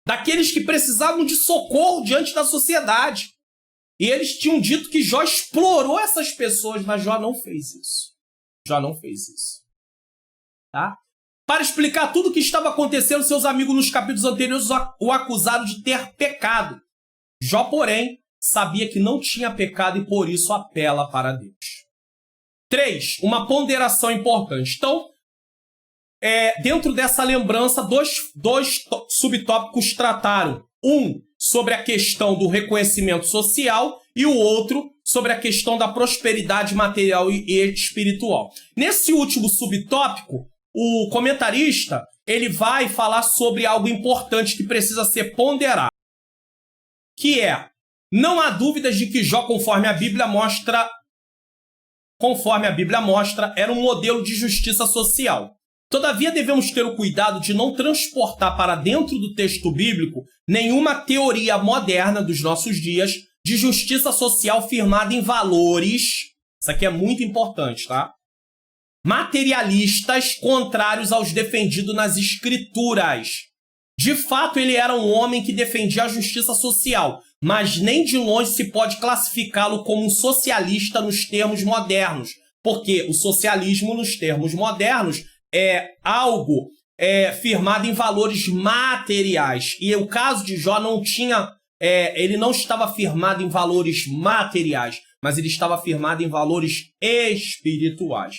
daqueles que precisavam de socorro diante da sociedade. E eles tinham dito que Jó explorou essas pessoas, mas Jó não fez isso. Jó não fez isso. Tá? Para explicar tudo o que estava acontecendo, seus amigos nos capítulos anteriores o acusaram de ter pecado. Jó, porém, sabia que não tinha pecado e por isso apela para Deus. 3. Uma ponderação importante. Então, dentro dessa lembrança, dois subtópicos trataram. Um sobre a questão do reconhecimento social e o outro sobre a questão da prosperidade material e espiritual. Nesse último subtópico, o comentarista ele vai falar sobre algo importante que precisa ser ponderado, que é: não há dúvidas de que Jó, conforme a Bíblia mostra, era um modelo de justiça social. Todavia, devemos ter o cuidado de não transportar para dentro do texto bíblico nenhuma teoria moderna dos nossos dias de justiça social firmada em valores, isso aqui é muito importante, tá? Materialistas contrários aos defendidos nas Escrituras. De fato, ele era um homem que defendia a justiça social, mas nem de longe se pode classificá-lo como um socialista nos termos modernos, porque o socialismo nos termos modernos é algo firmado em valores materiais. E o caso de Jó não tinha, ele não estava firmado em valores materiais, mas ele estava firmado em valores espirituais.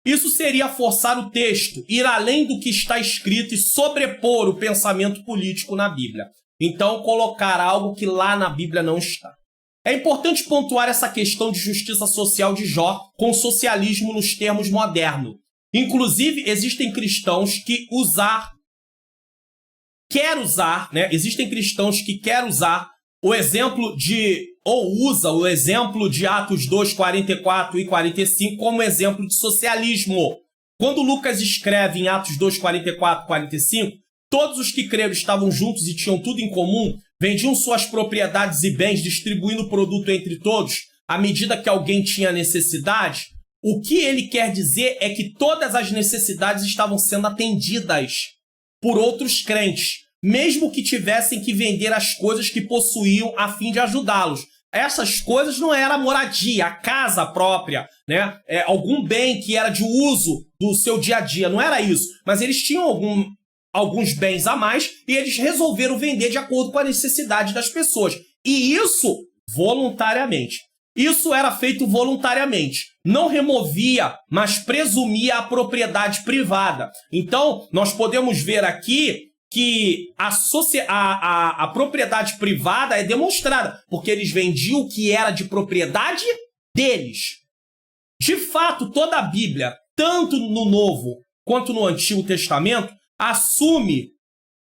Isso seria forçar o texto, ir além do que está escrito e sobrepor o pensamento político na Bíblia. Então, colocar algo que lá na Bíblia não está. É importante pontuar essa questão de justiça social de Jó com socialismo nos termos modernos. Inclusive, existem cristãos que querem usar o exemplo de ou usa o exemplo de Atos 2, 44 e 45 como exemplo de socialismo. Quando Lucas escreve em Atos 2, 44 e 45, todos os que creram estavam juntos e tinham tudo em comum, vendiam suas propriedades e bens, distribuindo o produto entre todos, à medida que alguém tinha necessidade. O que ele quer dizer é que todas as necessidades estavam sendo atendidas por outros crentes, mesmo que tivessem que vender as coisas que possuíam a fim de ajudá-los. Essas coisas não era moradia, a casa própria, né? Algum bem que era de uso do seu dia a dia, não era isso. Mas eles tinham alguns bens a mais e eles resolveram vender de acordo com a necessidade das pessoas. E isso voluntariamente. Isso era feito voluntariamente. Não removia, mas presumia a propriedade privada. Então, nós podemos ver aqui que a propriedade privada é demonstrada, porque eles vendiam o que era de propriedade deles. De fato, toda a Bíblia, tanto no Novo quanto no Antigo Testamento, assume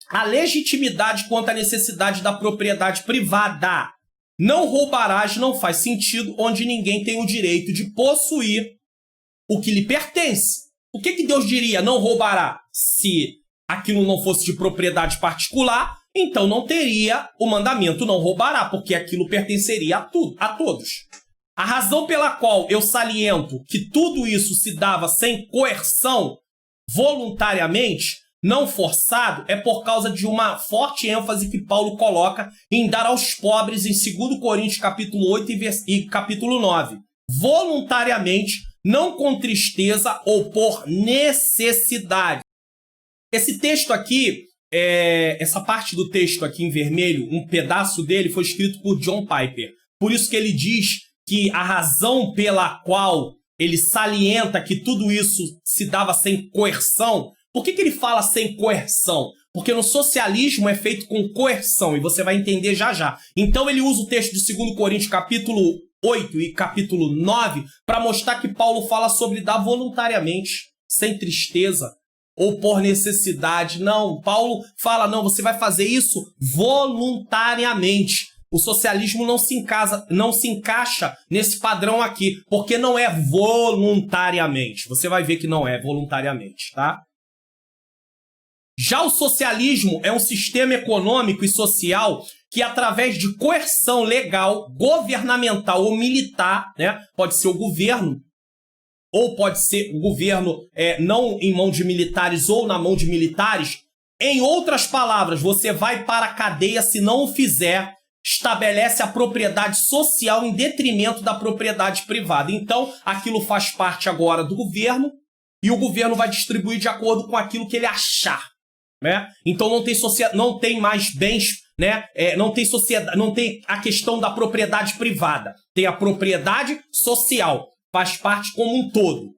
a legitimidade quanto à necessidade da propriedade privada. Não roubarás não faz sentido onde ninguém tem o direito de possuir o que lhe pertence. O que Deus diria não roubará? Se aquilo não fosse de propriedade particular, então não teria o mandamento não roubará, porque aquilo pertenceria a todos. A razão pela qual eu saliento que tudo isso se dava sem coerção, voluntariamente, não forçado, é por causa de uma forte ênfase que Paulo coloca em dar aos pobres em 2 Coríntios capítulo 8 e capítulo 9. Voluntariamente, não com tristeza ou por necessidade. Esse texto aqui, essa parte do texto aqui em vermelho, um pedaço dele foi escrito por John Piper. Por isso que ele diz que a razão pela qual ele salienta que tudo isso se dava sem coerção. Por que ele fala sem coerção? Porque no socialismo é feito com coerção, e você vai entender já já. Então ele usa o texto de 2 Coríntios capítulo 8 e capítulo 9 para mostrar que Paulo fala sobre dar voluntariamente, sem tristeza ou por necessidade. Não, Paulo fala, não, você vai fazer isso voluntariamente. O socialismo não se encaixa nesse padrão aqui, porque não é voluntariamente. Você vai ver que não é voluntariamente, tá? Já o socialismo é um sistema econômico e social que, através de coerção legal, governamental ou militar, né, pode ser o governo, ou pode ser o governo não em mão de militares ou na mão de militares. Em outras palavras, você vai para a cadeia se não o fizer, estabelece a propriedade social em detrimento da propriedade privada. Então, aquilo faz parte agora do governo e o governo vai distribuir de acordo com aquilo que ele achar. Né? Então não tem mais bens, né? Não tem a questão da propriedade privada. Tem a propriedade social, faz parte como um todo.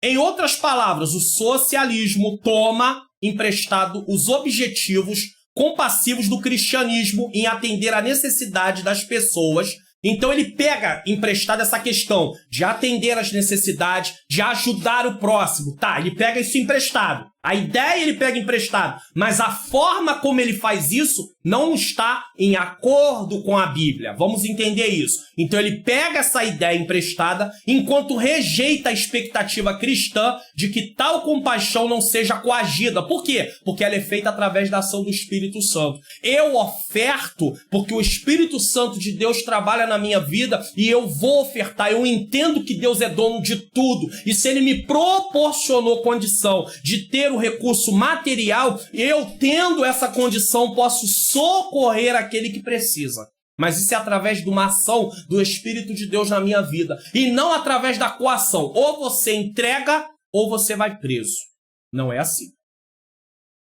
Em outras palavras, o socialismo toma emprestado os objetivos compassivos do cristianismo em atender à necessidade das pessoas. Então ele pega emprestado essa questão de atender às necessidades, de ajudar o próximo. Tá, ele pega isso emprestado. A ideia ele pega emprestado, mas a forma como ele faz isso não está em acordo com a Bíblia. Vamos entender isso. Então ele pega essa ideia emprestada enquanto rejeita a expectativa cristã de que tal compaixão não seja coagida. Por quê? Porque ela é feita através da ação do Espírito Santo. Eu oferto porque o Espírito Santo de Deus trabalha na minha vida e eu vou ofertar. Eu entendo que Deus é dono de tudo. E se ele me proporcionou condição de ter o recurso material, eu tendo essa condição posso socorrer aquele que precisa. Mas isso é através de uma ação do Espírito de Deus na minha vida e não através da coação. Ou você entrega ou você vai preso. Não é assim.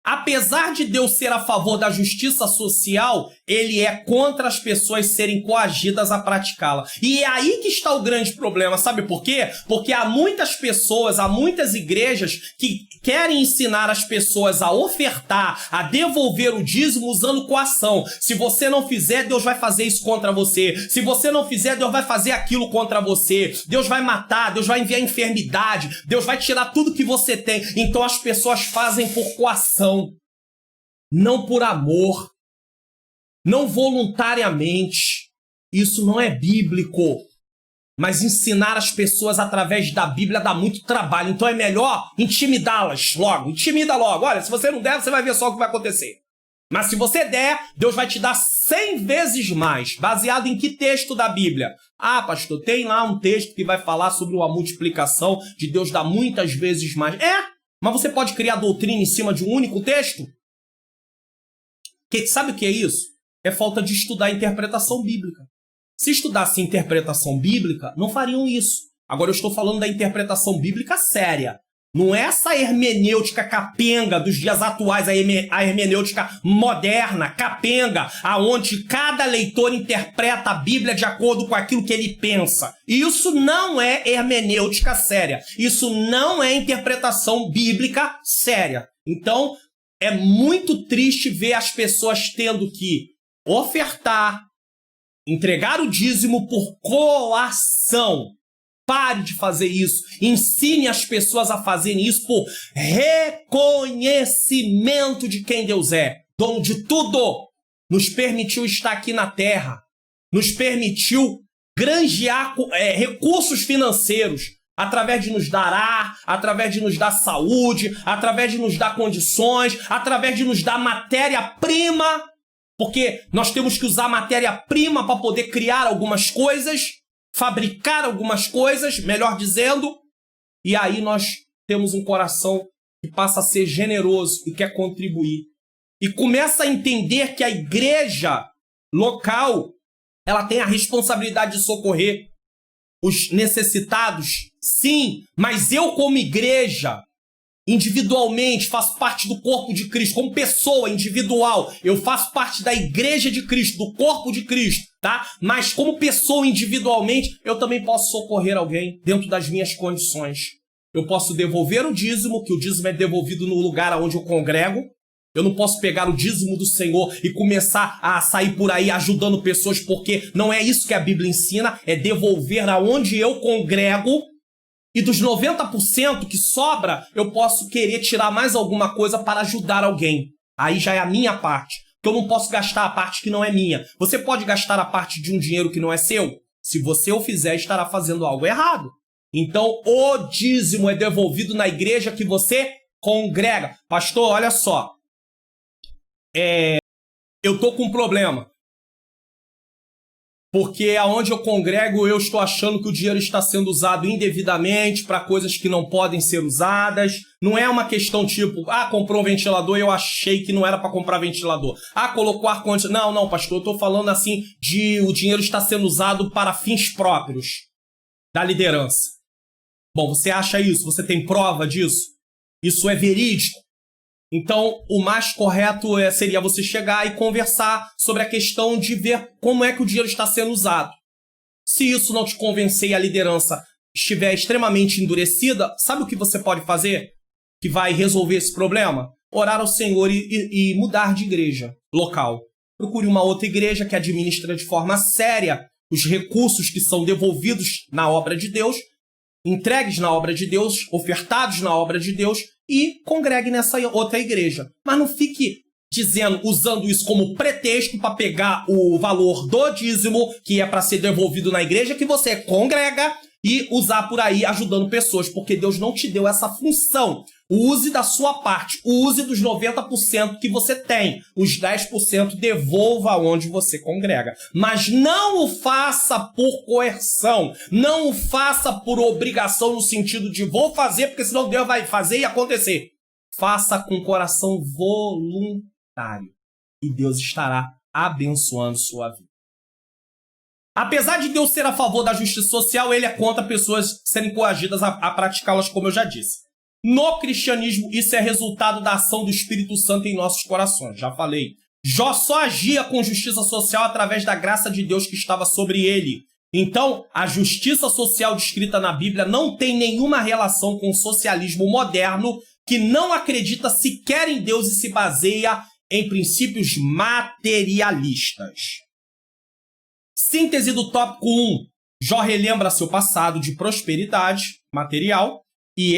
Apesar de Deus ser a favor da justiça social, ele é contra as pessoas serem coagidas a praticá-la. E é aí que está o grande problema, sabe por quê? Porque há muitas pessoas, há muitas igrejas que querem ensinar as pessoas a ofertar, a devolver o dízimo usando coação. Se você não fizer, Deus vai fazer isso contra você. Se você não fizer, Deus vai fazer aquilo contra você. Deus vai matar, Deus vai enviar enfermidade, Deus vai tirar tudo que você tem. Então as pessoas fazem por coação. Não por amor, não voluntariamente. Isso não é bíblico. Mas ensinar as pessoas através da Bíblia dá muito trabalho. Então é melhor intimidá-las logo. Intimida logo. Olha, se você não der, você vai ver só o que vai acontecer. Mas se você der, Deus vai te dar 100 vezes mais. Baseado em que texto da Bíblia? Ah, pastor, tem lá um texto que vai falar sobre uma multiplicação de Deus dar muitas vezes mais. Mas você pode criar doutrina em cima de um único texto? Sabe o que é isso? É falta de estudar a interpretação bíblica. Se estudasse interpretação bíblica, não fariam isso. Agora eu estou falando da interpretação bíblica séria. Não é essa hermenêutica capenga dos dias atuais, a hermenêutica moderna, capenga, aonde cada leitor interpreta a Bíblia de acordo com aquilo que ele pensa. Isso não é hermenêutica séria. Isso não é interpretação bíblica séria. Então, é muito triste ver as pessoas tendo que ofertar, entregar o dízimo por coação. Pare de fazer isso. Ensine as pessoas a fazerem isso por reconhecimento de quem Deus é. Dono de tudo. Nos permitiu estar aqui na terra. Nos permitiu granjear recursos financeiros. Através de nos dar ar, através de nos dar saúde, através de nos dar condições, através de nos dar matéria-prima. Porque nós temos que usar matéria-prima para poder criar algumas coisas, fabricar algumas coisas, melhor dizendo, e aí nós temos um coração que passa a ser generoso e quer contribuir. E começa a entender que a igreja local, ela tem a responsabilidade de socorrer os necessitados, sim, mas eu como igreja, individualmente, faço parte do corpo de Cristo, como pessoa individual, eu faço parte da igreja de Cristo, do corpo de Cristo, tá? Mas como pessoa individualmente, eu também posso socorrer alguém dentro das minhas condições. Eu posso devolver o dízimo, que o dízimo é devolvido no lugar onde eu congrego. Eu não posso pegar o dízimo do Senhor e começar a sair por aí ajudando pessoas, porque não é isso que a Bíblia ensina, é devolver aonde eu congrego. E dos 90% que sobra, eu posso querer tirar mais alguma coisa para ajudar alguém. Aí já é a minha parte. Porque eu não posso gastar a parte que não é minha. Você pode gastar a parte de um dinheiro que não é seu? Se você o fizer, estará fazendo algo errado. Então, o dízimo é devolvido na igreja que você congrega. Pastor, olha só. Eu tô com um problema. Porque aonde eu congrego, eu estou achando que o dinheiro está sendo usado indevidamente para coisas que não podem ser usadas. Não é uma questão tipo, comprou um ventilador e eu achei que não era para comprar ventilador. Colocou ar-condicionado. Não, pastor, eu estou falando assim de o dinheiro está sendo usado para fins próprios da liderança. Bom, você acha isso? Você tem prova disso? Isso é verídico? Então, o mais correto seria você chegar e conversar sobre a questão de ver como é que o dinheiro está sendo usado. Se isso não te convencer e a liderança estiver extremamente endurecida, sabe o que você pode fazer que vai resolver esse problema? Orar ao Senhor e mudar de igreja local. Procure uma outra igreja que administra de forma séria os recursos que são devolvidos na obra de Deus, entregues na obra de Deus, ofertados na obra de Deus, e congregue nessa outra igreja. Mas não fique usando isso como pretexto para pegar o valor do dízimo, que é para ser devolvido na igreja, que você congrega, e usar por aí ajudando pessoas, porque Deus não te deu essa função. Use da sua parte, use dos 90% que você tem. Os 10% devolva onde você congrega. Mas não o faça por coerção, não o faça por obrigação no sentido de vou fazer, porque senão Deus vai fazer e acontecer. Faça com coração voluntário e Deus estará abençoando sua vida. Apesar de Deus ser a favor da justiça social, ele é contra pessoas serem coagidas a praticá-las, como eu já disse. No cristianismo, isso é resultado da ação do Espírito Santo em nossos corações. Já falei. Jó só agia com justiça social através da graça de Deus que estava sobre ele. Então, a justiça social descrita na Bíblia não tem nenhuma relação com o socialismo moderno, que não acredita sequer em Deus e se baseia em princípios materialistas. Síntese do tópico 1. Jó relembra seu passado de prosperidade material e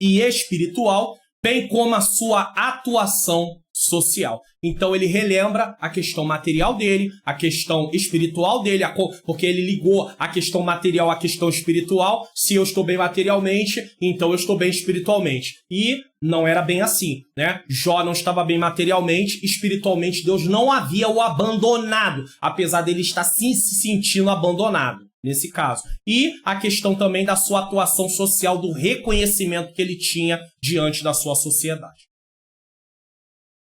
espiritual, bem como a sua atuação social. Então ele relembra a questão material dele, a questão espiritual dele, porque ele ligou a questão material à questão espiritual. Se eu estou bem materialmente, então eu estou bem espiritualmente. E não era bem assim, né? Jó não estava bem materialmente, espiritualmente Deus não havia o abandonado, apesar dele estar se sentindo abandonado, nesse caso. E a questão também da sua atuação social, do reconhecimento que ele tinha diante da sua sociedade.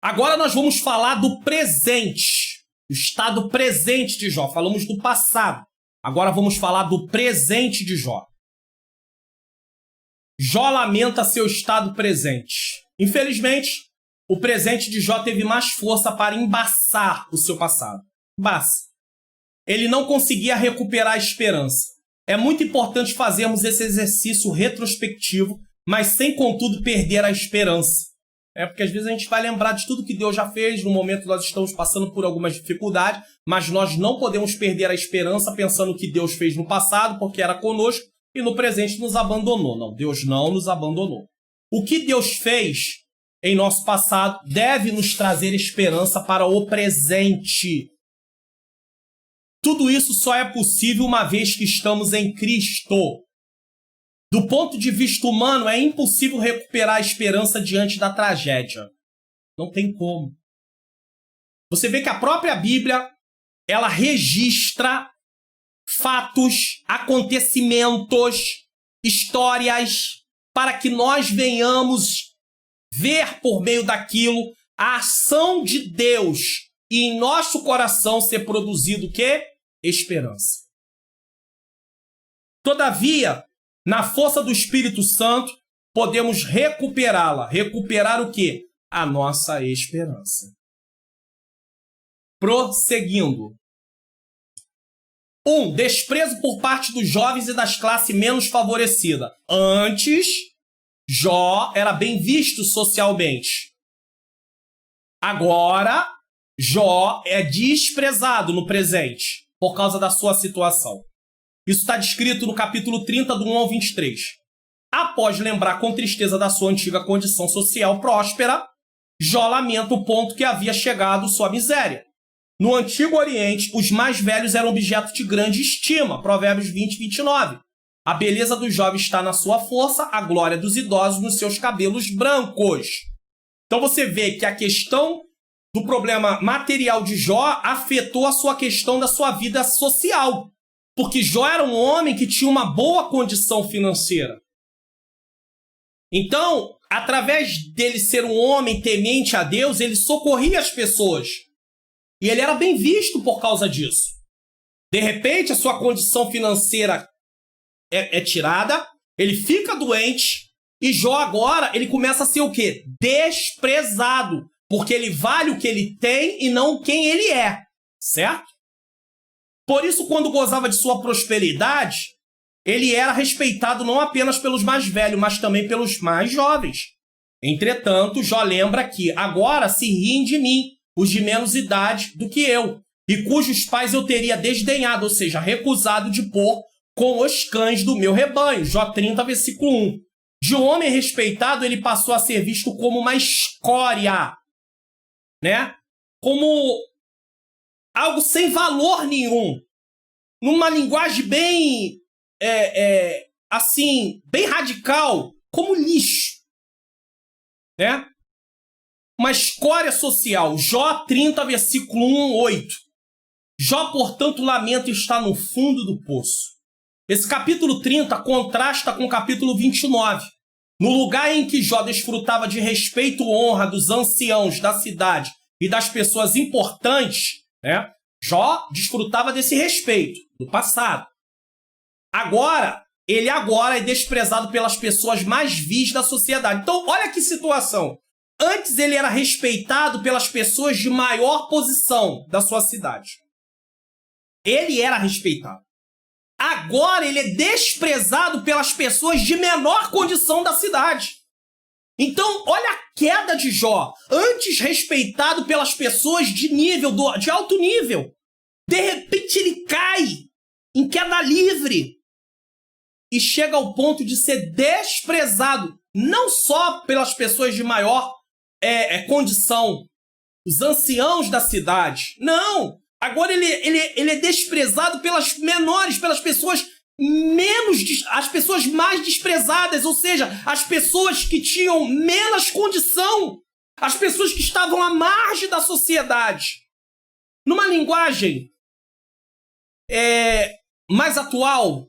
Agora nós vamos falar do presente, o estado presente de Jó. Falamos do passado, agora vamos falar do presente de Jó. Jó lamenta seu estado presente. Infelizmente, o presente de Jó teve mais força para embaçar o seu passado. Ele não conseguia recuperar a esperança. É muito importante fazermos esse exercício retrospectivo, mas sem, contudo, perder a esperança. Porque às vezes a gente vai lembrar de tudo que Deus já fez, no momento nós estamos passando por algumas dificuldades, mas nós não podemos perder a esperança pensando que Deus fez no passado, porque era conosco, e no presente nos abandonou. Não, Deus não nos abandonou. O que Deus fez em nosso passado deve nos trazer esperança para o presente. Tudo isso só é possível uma vez que estamos em Cristo. Do ponto de vista humano, é impossível recuperar a esperança diante da tragédia. Não tem como. Você vê que a própria Bíblia, ela registra fatos, acontecimentos, histórias, para que nós venhamos ver por meio daquilo a ação de Deus e em nosso coração ser produzido o quê? Esperança. Todavia, na força do Espírito Santo, podemos recuperá-la. Recuperar o quê? A nossa esperança. Prosseguindo. 1. Desprezo por parte dos jovens e das classes menos favorecidas. Antes, Jó era bem visto socialmente. Agora, Jó é desprezado no presente por causa da sua situação. Isso está descrito no capítulo 30, do 1 ao 23. Após lembrar com tristeza da sua antiga condição social próspera, Jó lamenta o ponto que havia chegado sua miséria. No Antigo Oriente, os mais velhos eram objeto de grande estima. Provérbios 20, 29. A beleza dos jovens está na sua força, a glória dos idosos nos seus cabelos brancos. Então você vê que a questão do problema material de Jó afetou a sua questão da sua vida social. Porque Jó era um homem que tinha uma boa condição financeira. Então, através dele ser um homem temente a Deus, ele socorria as pessoas. E ele era bem visto por causa disso. De repente, a sua condição financeira é tirada, ele fica doente, e Jó agora, ele começa a ser o quê? Desprezado. Porque ele vale o que ele tem e não quem ele é. Certo? Por isso, quando gozava de sua prosperidade, ele era respeitado não apenas pelos mais velhos, mas também pelos mais jovens. Entretanto, Jó lembra que agora se riem de mim, os de menos idade do que eu, e cujos pais eu teria desdenhado, ou seja, recusado de pôr com os cães do meu rebanho. Jó 30, versículo 1. De um homem respeitado, ele passou a ser visto como uma escória, né? Como algo sem valor nenhum. Numa linguagem bem, assim, bem radical, como lixo, né? Uma escória social. Jó 30, versículo 1, 8. Jó, portanto, lamenta e está no fundo do poço. Esse capítulo 30 contrasta com o capítulo 29. No lugar em que Jó desfrutava de respeito e honra dos anciãos da cidade e das pessoas importantes, né? Jó desfrutava desse respeito do passado. Ele agora é desprezado pelas pessoas mais vis da sociedade. Então, olha que situação. Antes ele era respeitado pelas pessoas de maior posição da sua cidade. Ele era respeitado. Agora ele é desprezado pelas pessoas de menor condição da cidade. Então, olha a queda de Jó. Antes respeitado pelas pessoas de alto nível. De repente ele cai em queda livre. E chega ao ponto de ser desprezado. Não só pelas pessoas de maior condição os anciãos da cidade. Não! Agora ele é desprezado pelas menores, pelas pessoas as pessoas mais desprezadas, ou seja, as pessoas que tinham menos condição, as pessoas que estavam à margem da sociedade. Numa linguagem mais atual,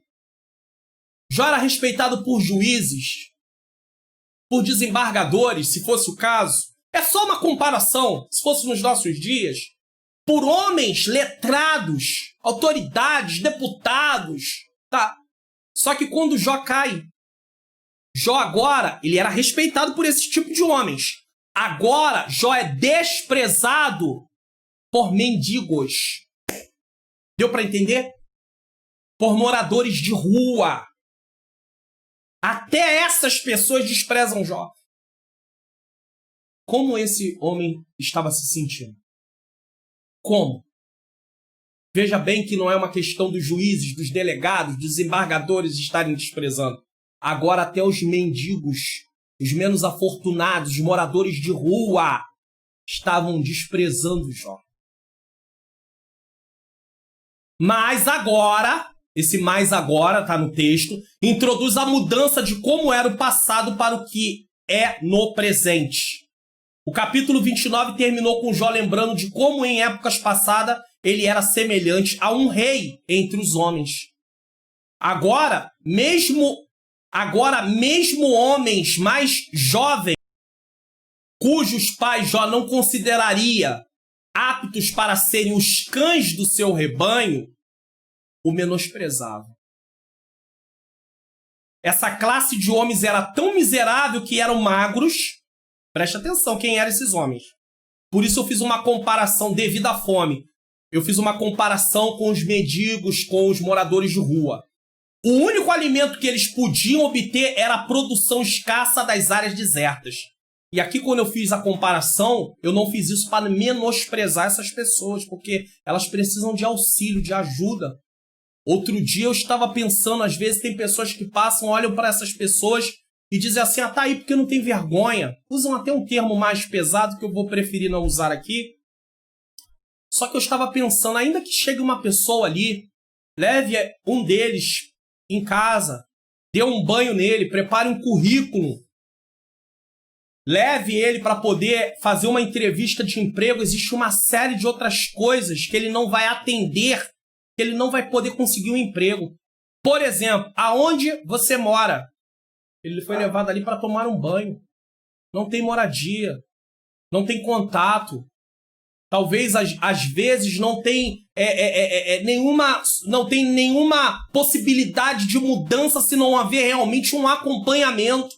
Jó era respeitado por juízes, por desembargadores, se fosse o caso. É só uma comparação, se fosse nos nossos dias, por homens letrados, autoridades, deputados, tá? Só que quando Jó cai, Jó agora, ele era respeitado por esse tipo de homens. Agora, Jó é desprezado por mendigos. Deu para entender? Por moradores de rua. Até essas pessoas desprezam Jó. Como esse homem estava se sentindo? Como? Veja bem que não é uma questão dos juízes, dos delegados, dos desembargadores estarem desprezando. Agora até os mendigos, os menos afortunados, os moradores de rua, estavam desprezando Jó. Mas agora, esse mais agora, está no texto, introduz a mudança de como era o passado para o que é no presente. O capítulo 29 terminou com Jó lembrando de como em épocas passadas ele era semelhante a um rei entre os homens. Agora, mesmo homens mais jovens, cujos pais Jó não consideraria aptos para serem os cães do seu rebanho, o menosprezavam. Essa classe de homens era tão miserável que eram magros. Preste atenção quem eram esses homens. Por isso eu fiz uma comparação devido à fome. Eu fiz uma comparação com os mendigos, com os moradores de rua. O único alimento que eles podiam obter era a produção escassa das áreas desertas. E aqui, quando eu fiz a comparação, eu não fiz isso para menosprezar essas pessoas, porque elas precisam de auxílio, de ajuda. Outro dia eu estava pensando, às vezes tem pessoas que passam, olham para essas pessoas e dizem assim, tá aí porque não tem vergonha. Usam até um termo mais pesado que eu vou preferir não usar aqui. Só que eu estava pensando, ainda que chegue uma pessoa ali, leve um deles em casa, dê um banho nele, prepare um currículo, leve ele para poder fazer uma entrevista de emprego. Existe uma série de outras coisas que ele não vai atender, que ele não vai poder conseguir um emprego. Por exemplo, aonde você mora? Ele foi levado ali para tomar um banho. Não tem moradia, não tem contato. Talvez, às vezes, não tem nenhuma possibilidade de mudança se não haver realmente um acompanhamento.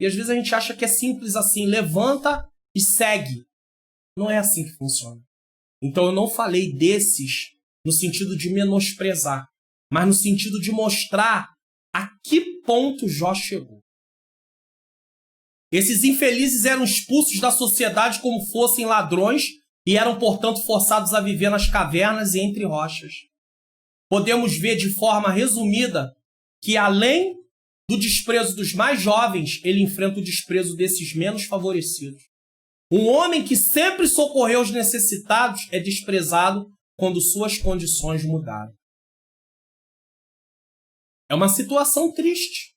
E às vezes a gente acha que é simples assim, levanta e segue. Não é assim que funciona. Então eu não falei desses no sentido de menosprezar, mas no sentido de mostrar a que ponto Jó chegou. Esses infelizes eram expulsos da sociedade como fossem ladrões e eram, portanto, forçados a viver nas cavernas e entre rochas. Podemos ver de forma resumida que, além do desprezo dos mais jovens, ele enfrenta o desprezo desses menos favorecidos. Um homem que sempre socorreu os necessitados é desprezado quando suas condições mudaram. É uma situação triste.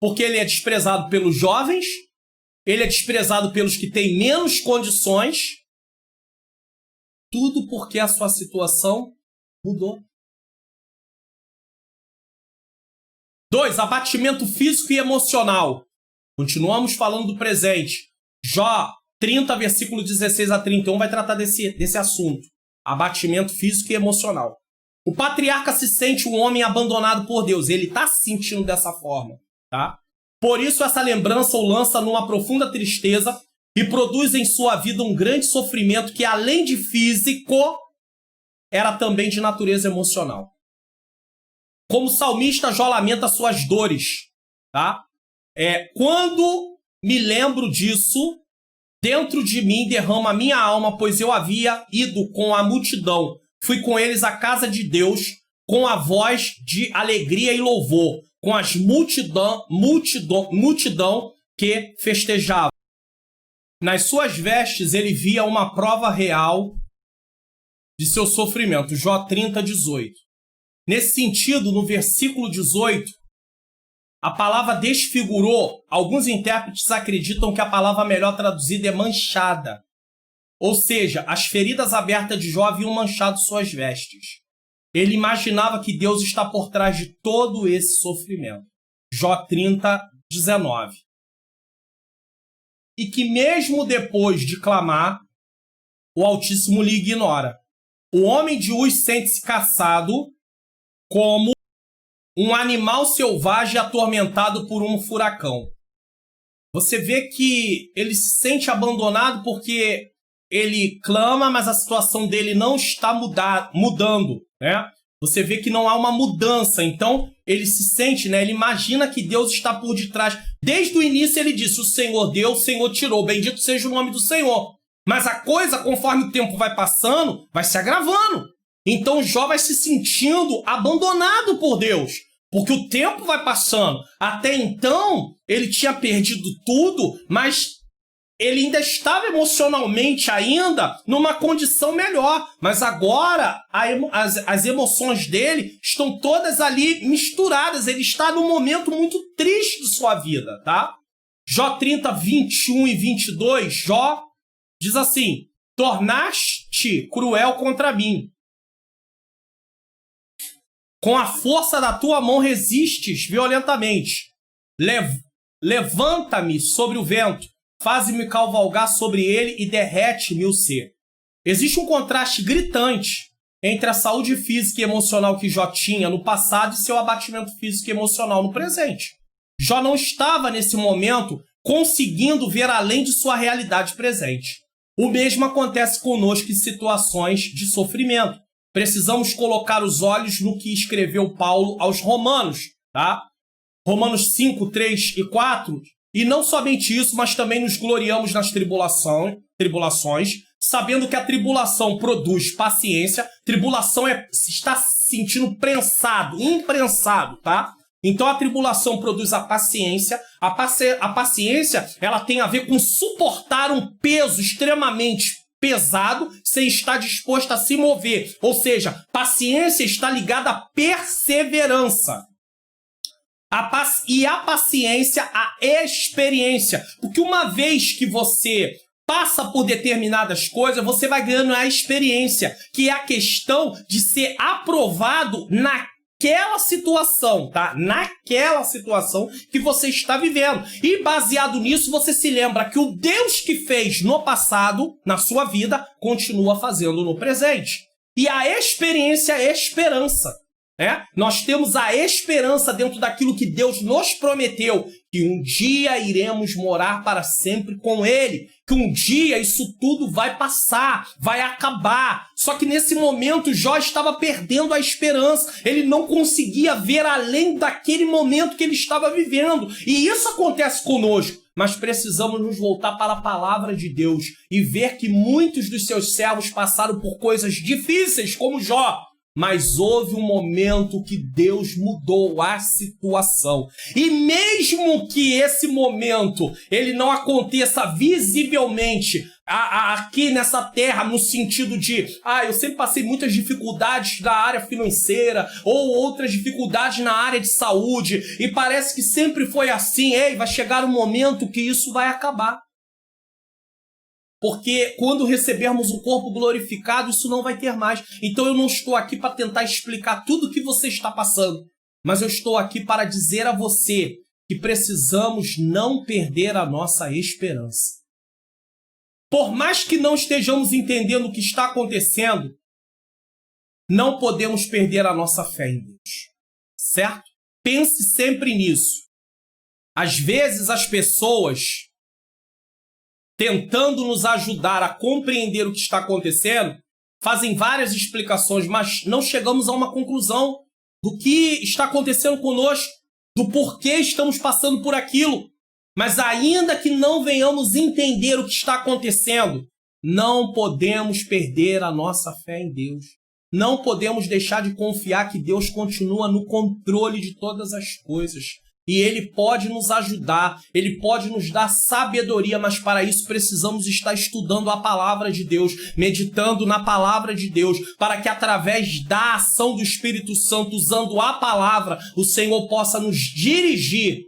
Porque ele é desprezado pelos jovens, ele é desprezado pelos que têm menos condições, tudo porque a sua situação mudou. 2. Abatimento físico e emocional. Continuamos falando do presente. Jó 30, versículo 16 a 31 vai tratar desse assunto. Abatimento físico e emocional. O patriarca se sente um homem abandonado por Deus. Ele está se sentindo dessa forma. Tá? Por isso, essa lembrança o lança numa profunda tristeza e produz em sua vida um grande sofrimento que, além de físico, era também de natureza emocional. Como salmista, Jó lamenta suas dores. Tá? Quando me lembro disso, dentro de mim derrama a minha alma, pois eu havia ido com a multidão. Fui com eles à casa de Deus, com a voz de alegria e louvor, com as multidão que festejava. nas suas vestes ele via uma prova real de seu sofrimento. Jó 30:18. Nesse sentido, no versículo 18, a palavra desfigurou. Alguns intérpretes acreditam que a palavra melhor traduzida é manchada. Ou seja, as feridas abertas de Jó haviam manchado suas vestes. Ele imaginava que Deus está por trás de todo esse sofrimento. Jó 30:19. E que mesmo depois de clamar, o Altíssimo lhe ignora. O homem de Uz sente-se caçado como um animal selvagem atormentado por um furacão. Você vê que ele se sente abandonado porque ele clama, mas a situação dele não está mudando, né? Você vê que não há uma mudança, então ele se sente, né? Ele imagina que Deus está por detrás. Desde o início ele disse, o Senhor deu, o Senhor tirou, bendito seja o nome do Senhor. Mas a coisa, conforme o tempo vai passando, vai se agravando. Então Jó vai se sentindo abandonado por Deus, porque o tempo vai passando. Até então, ele tinha perdido tudo, mas ele ainda estava emocionalmente ainda numa condição melhor. Mas agora as emoções dele estão todas ali misturadas. Ele está num momento muito triste de sua vida, tá? Jó 30:21 e 22, Jó diz assim, tornaste cruel contra mim. Com a força da tua mão resistes violentamente. Levanta-me sobre o vento. Faze-me cavalgar sobre ele e derrete-me o ser. Existe um contraste gritante entre a saúde física e emocional que Jó tinha no passado e seu abatimento físico e emocional no presente. Jó não estava, nesse momento, conseguindo ver além de sua realidade presente. O mesmo acontece conosco em situações de sofrimento. Precisamos colocar os olhos no que escreveu Paulo aos Romanos, tá? Romanos 5, 3 e 4. E não somente isso, mas também nos gloriamos nas tribulações, sabendo que a tribulação produz paciência. Tribulação está se sentindo imprensado, tá? Então a tribulação produz a paciência. A paciência, ela tem a ver com suportar um peso extremamente pesado sem estar disposto a se mover. Ou seja, paciência está ligada à perseverança. E a paciência, a experiência. Porque uma vez que você passa por determinadas coisas, você vai ganhando a experiência, que é a questão de ser aprovado naquela situação, tá? Naquela situação que você está vivendo. E baseado nisso, você se lembra que o Deus que fez no passado, na sua vida, continua fazendo no presente. E a experiência é esperança. Nós temos a esperança dentro daquilo que Deus nos prometeu, que um dia iremos morar para sempre com Ele, que um dia isso tudo vai passar, vai acabar. Só que nesse momento Jó estava perdendo a esperança, ele não conseguia ver além daquele momento que ele estava vivendo. E isso acontece conosco, mas precisamos nos voltar para a palavra de Deus e ver que muitos dos seus servos passaram por coisas difíceis, como Jó. Mas houve um momento que Deus mudou a situação. E mesmo que esse momento ele não aconteça visivelmente aqui nessa terra, no sentido de eu sempre passei muitas dificuldades na área financeira ou outras dificuldades na área de saúde e parece que sempre foi assim, vai chegar um momento que isso vai acabar. Porque quando recebermos um corpo glorificado, isso não vai ter mais. Então eu não estou aqui para tentar explicar tudo o que você está passando. Mas eu estou aqui para dizer a você que precisamos não perder a nossa esperança. Por mais que não estejamos entendendo o que está acontecendo, não podemos perder a nossa fé em Deus. Certo? Pense sempre nisso. Às vezes as pessoas, tentando nos ajudar a compreender o que está acontecendo, fazem várias explicações, mas não chegamos a uma conclusão do que está acontecendo conosco, do porquê estamos passando por aquilo. Mas ainda que não venhamos entender o que está acontecendo, não podemos perder a nossa fé em Deus. Não podemos deixar de confiar que Deus continua no controle de todas as coisas. E Ele pode nos ajudar, Ele pode nos dar sabedoria, mas para isso precisamos estar estudando a palavra de Deus, meditando na palavra de Deus, para que através da ação do Espírito Santo, usando a palavra, o Senhor possa nos dirigir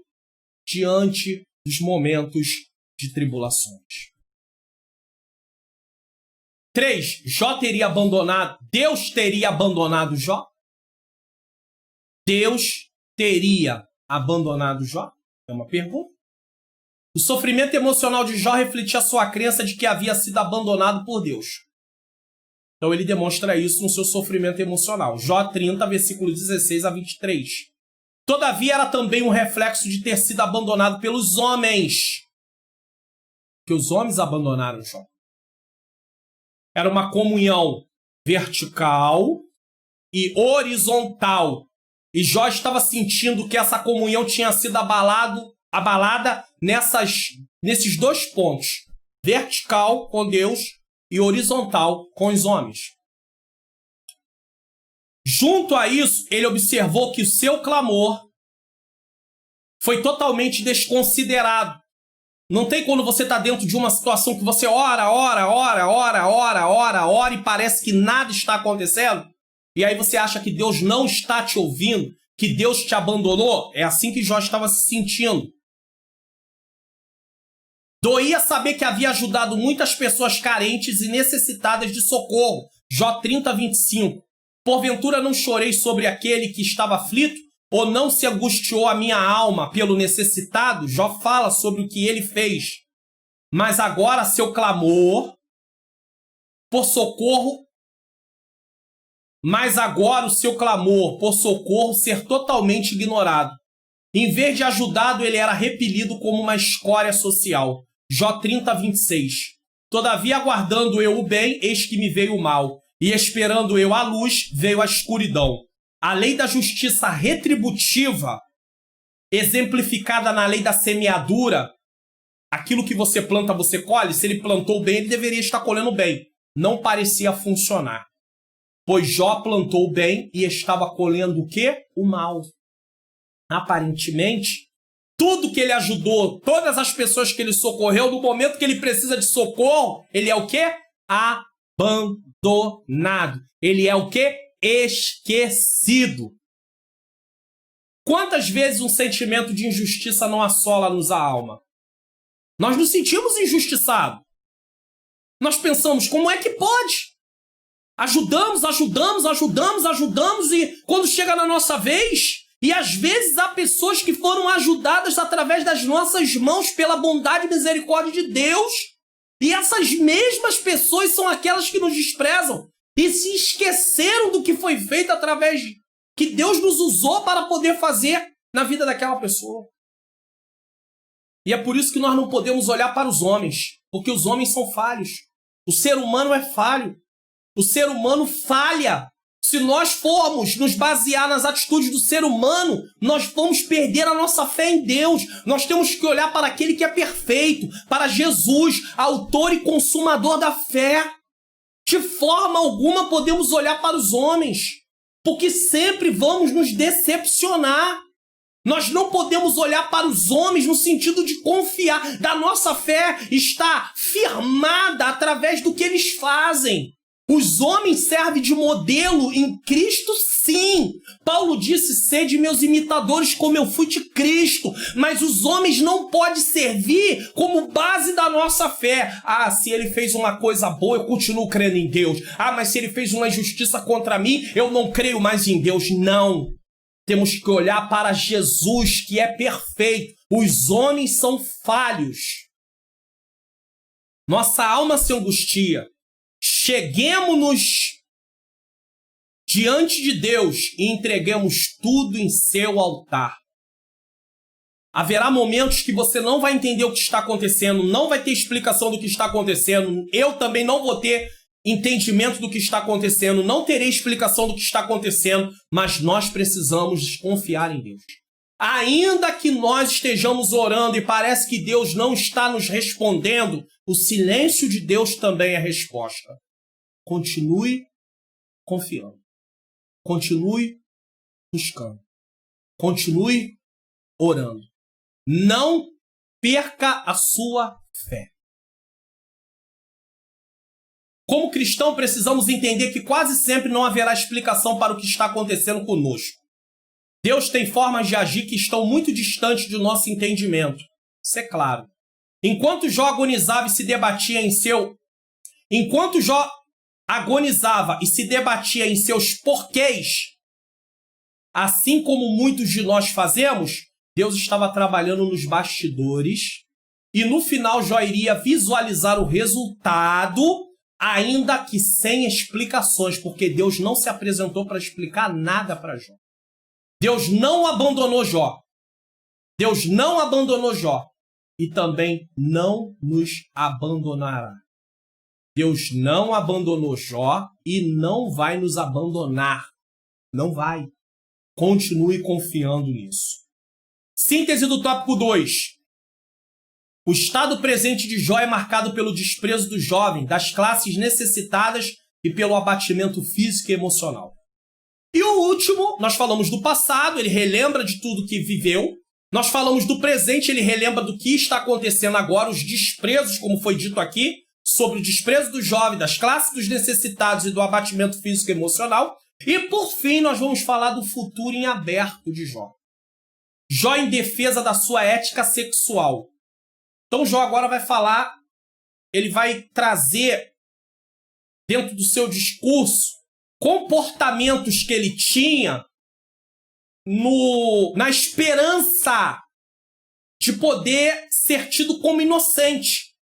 diante dos momentos de tribulações. 3. Deus teria abandonado Jó? Deus teria abandonado Jó? É uma pergunta. O sofrimento emocional de Jó refletia a sua crença de que havia sido abandonado por Deus. Então ele demonstra isso no seu sofrimento emocional. Jó 30, versículo 16 a 23. Todavia era também um reflexo de ter sido abandonado pelos homens. Que os homens abandonaram Jó. Era uma comunhão vertical e horizontal. E Jó estava sentindo que essa comunhão tinha sido abalada nesses dois pontos. Vertical com Deus e horizontal com os homens. Junto a isso, ele observou que o seu clamor foi totalmente desconsiderado. Não tem quando você está dentro de uma situação que você ora e parece que nada está acontecendo? E aí você acha que Deus não está te ouvindo, que Deus te abandonou? É assim que Jó estava se sentindo. Doía saber que havia ajudado muitas pessoas carentes e necessitadas de socorro. Jó 30, 25. Porventura não chorei sobre aquele que estava aflito? Ou não se angustiou a minha alma pelo necessitado? Jó fala sobre o que ele fez. Mas agora seu clamor por socorro, o seu clamor por socorro ser totalmente ignorado. Em vez de ajudado, ele era repelido como uma escória social. Jó 30, 26. Todavia, aguardando eu o bem, eis que me veio o mal. E esperando eu a luz, veio a escuridão. A lei da justiça retributiva, exemplificada na lei da semeadura, aquilo que você planta, você colhe. Se ele plantou bem, ele deveria estar colhendo bem. Não parecia funcionar. Pois Jó plantou bem e estava colhendo o quê? O mal. Aparentemente, tudo que ele ajudou, todas as pessoas que ele socorreu, no momento que ele precisa de socorro, ele é o quê? Abandonado. Ele é o quê? Esquecido. Quantas vezes um sentimento de injustiça não assola-nos a alma? Nós nos sentimos injustiçados. Nós pensamos, como é que pode? Ajudamos e quando chega na nossa vez, e às vezes há pessoas que foram ajudadas através das nossas mãos pela bondade e misericórdia de Deus, e essas mesmas pessoas são aquelas que nos desprezam e se esqueceram do que foi feito através que Deus nos usou para poder fazer na vida daquela pessoa. E é por isso que nós não podemos olhar para os homens, porque os homens são falhos. O ser humano é falho. O ser humano falha. Se nós formos nos basear nas atitudes do ser humano, nós vamos perder a nossa fé em Deus. Nós temos que olhar para aquele que é perfeito, para Jesus, autor e consumador da fé. De forma alguma podemos olhar para os homens, porque sempre vamos nos decepcionar. Nós não podemos olhar para os homens no sentido de confiar. Da nossa fé está firmada através do que eles fazem. Os homens servem de modelo em Cristo, sim. Paulo disse, sede meus imitadores como eu fui de Cristo. Mas os homens não podem servir como base da nossa fé. Ah, se ele fez uma coisa boa, eu continuo crendo em Deus. Ah, mas se ele fez uma injustiça contra mim, eu não creio mais em Deus. Não. Temos que olhar para Jesus, que é perfeito. Os homens são falhos. Nossa alma se angustia. Cheguemo-nos diante de Deus e entreguemos tudo em seu altar. Haverá momentos que você não vai entender o que está acontecendo, não vai ter explicação do que está acontecendo, eu também não vou ter entendimento do que está acontecendo, não terei explicação do que está acontecendo, mas nós precisamos confiar em Deus. Ainda que nós estejamos orando e parece que Deus não está nos respondendo, o silêncio de Deus também é resposta. Continue confiando. Continue buscando. Continue orando. Não perca a sua fé. Como cristão, precisamos entender que quase sempre não haverá explicação para o que está acontecendo conosco. Deus tem formas de agir que estão muito distantes do nosso entendimento. Isso é claro. Enquanto Jó agonizava e se debatia em seus porquês, assim como muitos de nós fazemos, Deus estava trabalhando nos bastidores e no final Jó iria visualizar o resultado, ainda que sem explicações, porque Deus não se apresentou para explicar nada para Jó. Deus não abandonou Jó. Deus não abandonou Jó. E também não nos abandonará. Deus não abandonou Jó e não vai nos abandonar. Não vai. Continue confiando nisso. Síntese do tópico 2. O estado presente de Jó é marcado pelo desprezo do jovem, das classes necessitadas e pelo abatimento físico e emocional. E o último, nós falamos do passado, ele relembra de tudo que viveu. Nós falamos do presente, ele relembra do que está acontecendo agora, os desprezos, como foi dito aqui, sobre o desprezo do jovem, das classes dos necessitados e do abatimento físico e emocional. E, por fim, nós vamos falar do futuro em aberto de Jó. Jó em defesa da sua ética sexual. Então, Jó agora vai falar, ele vai trazer, dentro do seu discurso, comportamentos que ele tinha na esperança de poder ser tido como inocente.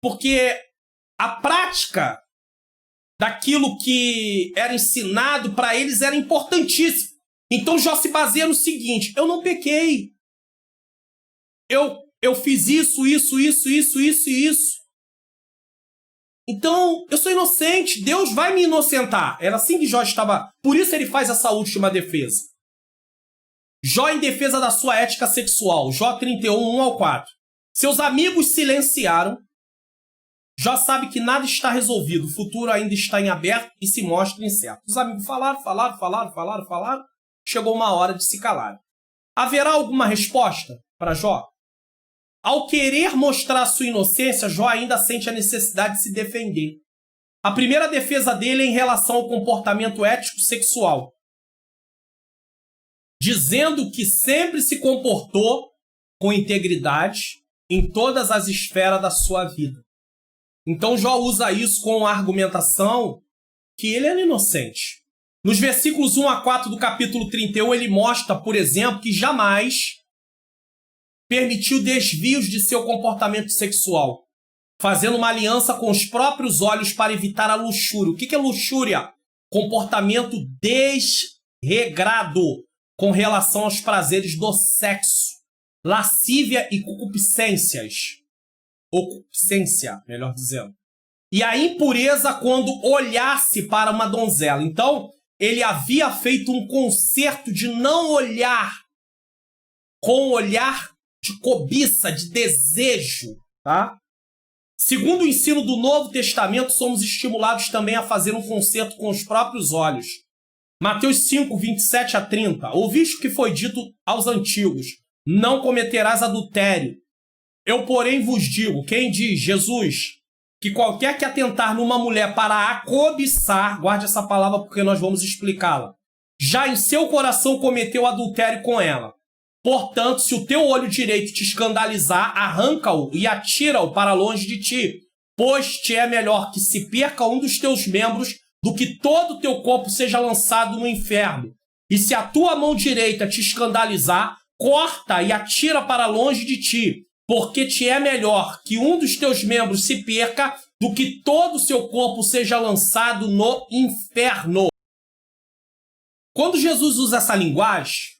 Porque a prática daquilo que era ensinado para eles era importantíssimo. Então Jó se baseia no seguinte: eu não pequei. Eu fiz isso. Então, eu sou inocente, Deus vai me inocentar. Era assim que Jó estava. Por isso ele faz essa última defesa. Jó em defesa da sua ética sexual. Jó 31, 1-4. Seus amigos silenciaram. Jó sabe que nada está resolvido. O futuro ainda está em aberto e se mostra incerto. Os amigos falaram. Chegou uma hora de se calar. Haverá alguma resposta para Jó? Ao querer mostrar sua inocência, Jó ainda sente a necessidade de se defender. A primeira defesa dele é em relação ao comportamento ético sexual, dizendo que sempre se comportou com integridade em todas as esferas da sua vida. Então Jó usa isso com a argumentação que ele era inocente. Nos versículos 1-4 do capítulo 31, ele mostra, por exemplo, que jamais permitiu desvios de seu comportamento sexual, fazendo uma aliança com os próprios olhos para evitar a luxúria. O que é luxúria? Comportamento desregrado com relação aos prazeres do sexo, lascívia e concupiscência, melhor dizendo. E a impureza quando olhasse para uma donzela. Então, ele havia feito um concerto de não olhar com olhar de cobiça, de desejo, tá? Segundo o ensino do Novo Testamento, somos estimulados também a fazer um concerto com os próprios olhos. Mateus 5, 27-30. Ouviste o que foi dito aos antigos: não cometerás adultério. Eu, porém, vos digo, quem diz? Jesus, que qualquer que atentar numa mulher para a cobiçar, guarde essa palavra porque nós vamos explicá-la, já em seu coração cometeu adultério com ela. Portanto, se o teu olho direito te escandalizar, arranca-o e atira-o para longe de ti, pois te é melhor que se perca um dos teus membros do que todo o teu corpo seja lançado no inferno. E se a tua mão direita te escandalizar, corta e atira para longe de ti, porque te é melhor que um dos teus membros se perca do que todo o seu corpo seja lançado no inferno. Quando Jesus usa essa linguagem,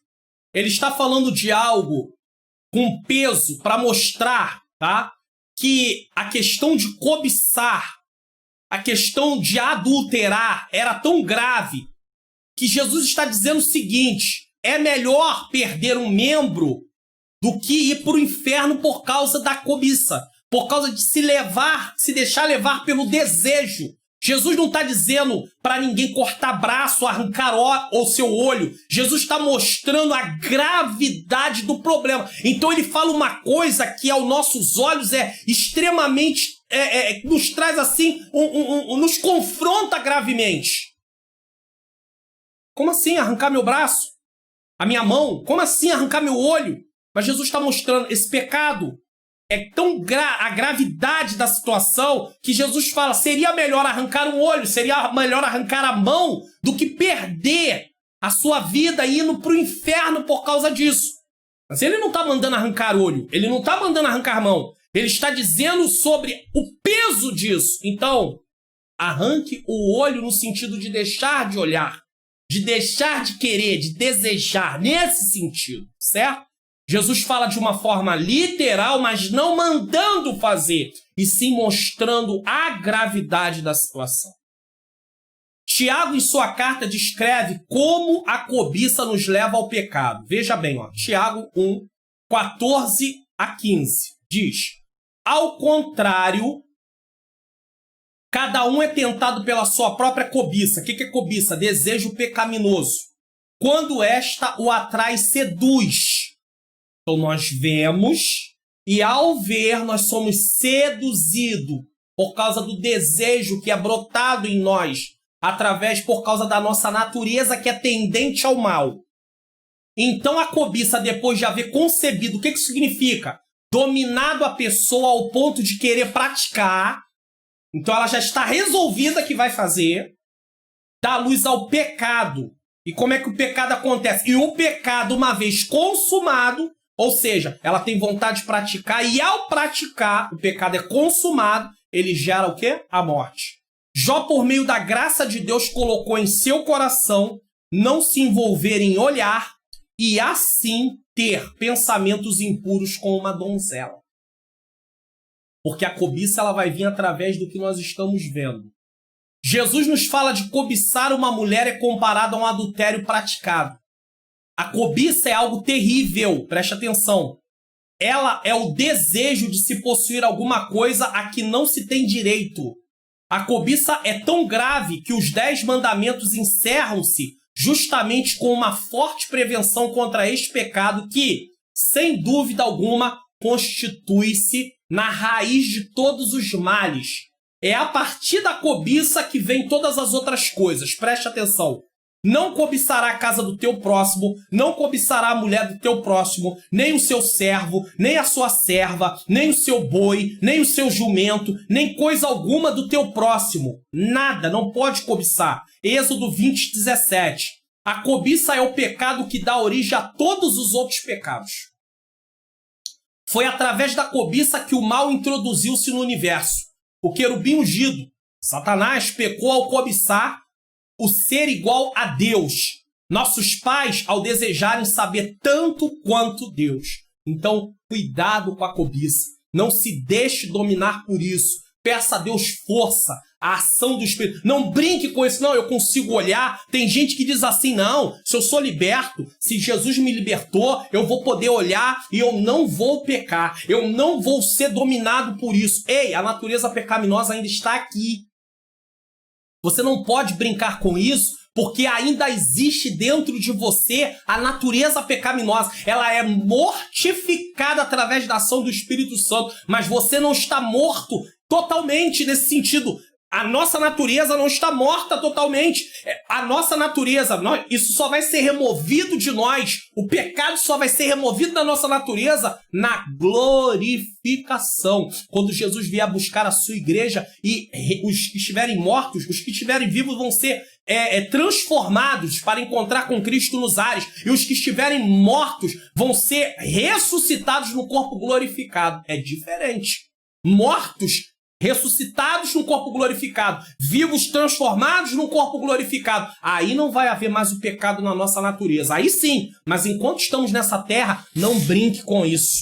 ele está falando de algo com peso para mostrar, tá, que a questão de cobiçar, a questão de adulterar era tão grave que Jesus está dizendo o seguinte: é melhor perder um membro do que ir para o inferno por causa da cobiça, por causa de se deixar levar pelo desejo. Jesus não está dizendo para ninguém cortar braço, arrancar o seu olho. Jesus está mostrando a gravidade do problema. Então ele fala uma coisa que aos nossos olhos é extremamente, nos traz assim, nos confronta gravemente. Como assim arrancar meu braço? A minha mão? Como assim arrancar meu olho? Mas Jesus está mostrando esse pecado. É tão a gravidade da situação que Jesus fala, seria melhor arrancar um olho, seria melhor arrancar a mão do que perder a sua vida indo para o inferno por causa disso. Mas ele não está mandando arrancar olho, ele não está mandando arrancar mão. Ele está dizendo sobre o peso disso. Então, arranque o olho no sentido de deixar de olhar, de deixar de querer, de desejar, nesse sentido, certo? Jesus fala de uma forma literal, mas não mandando fazer, e sim mostrando a gravidade da situação. Tiago, em sua carta, descreve como a cobiça nos leva ao pecado. Veja bem, Tiago 1, 14 a 15, diz: ao contrário, cada um é tentado pela sua própria cobiça. O que é cobiça? Desejo pecaminoso. Quando esta o atrai, seduz. Então nós vemos e ao ver nós somos seduzidos por causa do desejo que é brotado em nós, por causa da nossa natureza que é tendente ao mal. Então a cobiça, depois de haver concebido, o que isso significa? Dominado a pessoa ao ponto de querer praticar, então ela já está resolvida que vai fazer, dá luz ao pecado. E como é que o pecado acontece? E o pecado, uma vez consumado, ou seja, ela tem vontade de praticar e ao praticar, o pecado é consumado, ele gera o quê? A morte. Jó, por meio da graça de Deus, colocou em seu coração não se envolver em olhar e assim ter pensamentos impuros com uma donzela. Porque a cobiça ela vai vir através do que nós estamos vendo. Jesus nos fala de cobiçar uma mulher é comparado a um adultério praticado. A cobiça é algo terrível, preste atenção. Ela é o desejo de se possuir alguma coisa a que não se tem direito. A cobiça é tão grave que os 10 mandamentos encerram-se justamente com uma forte prevenção contra este pecado que, sem dúvida alguma, constitui-se na raiz de todos os males. É a partir da cobiça que vem todas as outras coisas. Preste atenção. Não cobiçará a casa do teu próximo, não cobiçará a mulher do teu próximo, nem o seu servo, nem a sua serva, nem o seu boi, nem o seu jumento, nem coisa alguma do teu próximo. Nada, não pode cobiçar. Êxodo 20, 17. A cobiça é o pecado que dá origem a todos os outros pecados. Foi através da cobiça que o mal introduziu-se no universo. O querubim ungido, Satanás, pecou ao cobiçar o ser igual a Deus. Nossos pais, ao desejarem saber tanto quanto Deus. Então, cuidado com a cobiça. Não se deixe dominar por isso. Peça a Deus força, a ação do Espírito. Não brinque com isso, não, eu consigo olhar. Tem gente que diz assim, não, se eu sou liberto, se Jesus me libertou, eu vou poder olhar e eu não vou pecar. Eu não vou ser dominado por isso. Ei, a natureza pecaminosa ainda está aqui. Você não pode brincar com isso, porque ainda existe dentro de você a natureza pecaminosa. Ela é mortificada através da ação do Espírito Santo, mas você não está morto totalmente nesse sentido. A nossa natureza não está morta totalmente. A nossa natureza, isso só vai ser removido de nós. O pecado só vai ser removido da nossa natureza na glorificação. Quando Jesus vier buscar a sua igreja e os que estiverem mortos, os que estiverem vivos vão ser transformados para encontrar com Cristo nos ares. E os que estiverem mortos vão ser ressuscitados no corpo glorificado. É diferente. Mortos ressuscitados num corpo glorificado, vivos transformados num corpo glorificado. Aí não vai haver mais o pecado na nossa natureza. Aí sim, mas enquanto estamos nessa terra, não brinque com isso.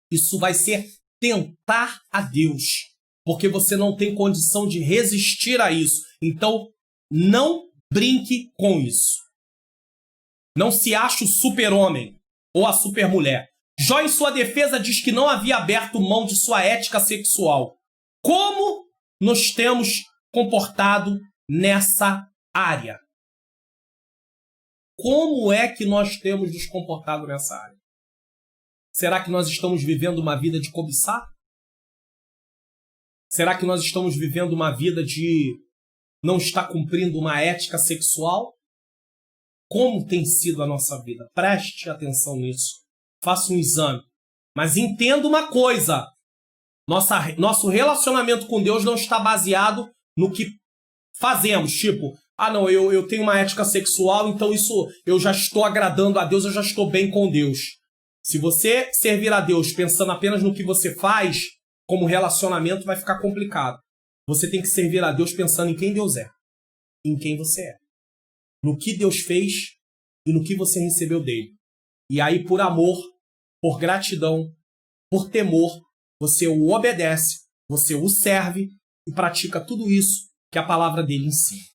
Isso vai ser tentar a Deus, porque você não tem condição de resistir a isso. Então, não brinque com isso. Não se ache o super-homem ou a super-mulher. Jó, em sua defesa, diz que não havia aberto mão de sua ética sexual. Como nós temos comportado nessa área? Como é que nós temos nos comportado nessa área? Será que nós estamos vivendo uma vida de cobiçar? Será que nós estamos vivendo uma vida de não estar cumprindo uma ética sexual? Como tem sido a nossa vida? Preste atenção nisso. Faça um exame. Mas entenda uma coisa. Nosso relacionamento com Deus não está baseado no que fazemos. Tipo, não, eu tenho uma ética sexual, então isso eu já estou agradando a Deus, eu já estou bem com Deus. Se você servir a Deus pensando apenas no que você faz, como relacionamento vai ficar complicado. Você tem que servir a Deus pensando em quem Deus é, em quem você é, no que Deus fez e no que você recebeu dele. E aí, por amor, por gratidão, por temor, você o obedece, você o serve e pratica tudo isso que a palavra dele ensina.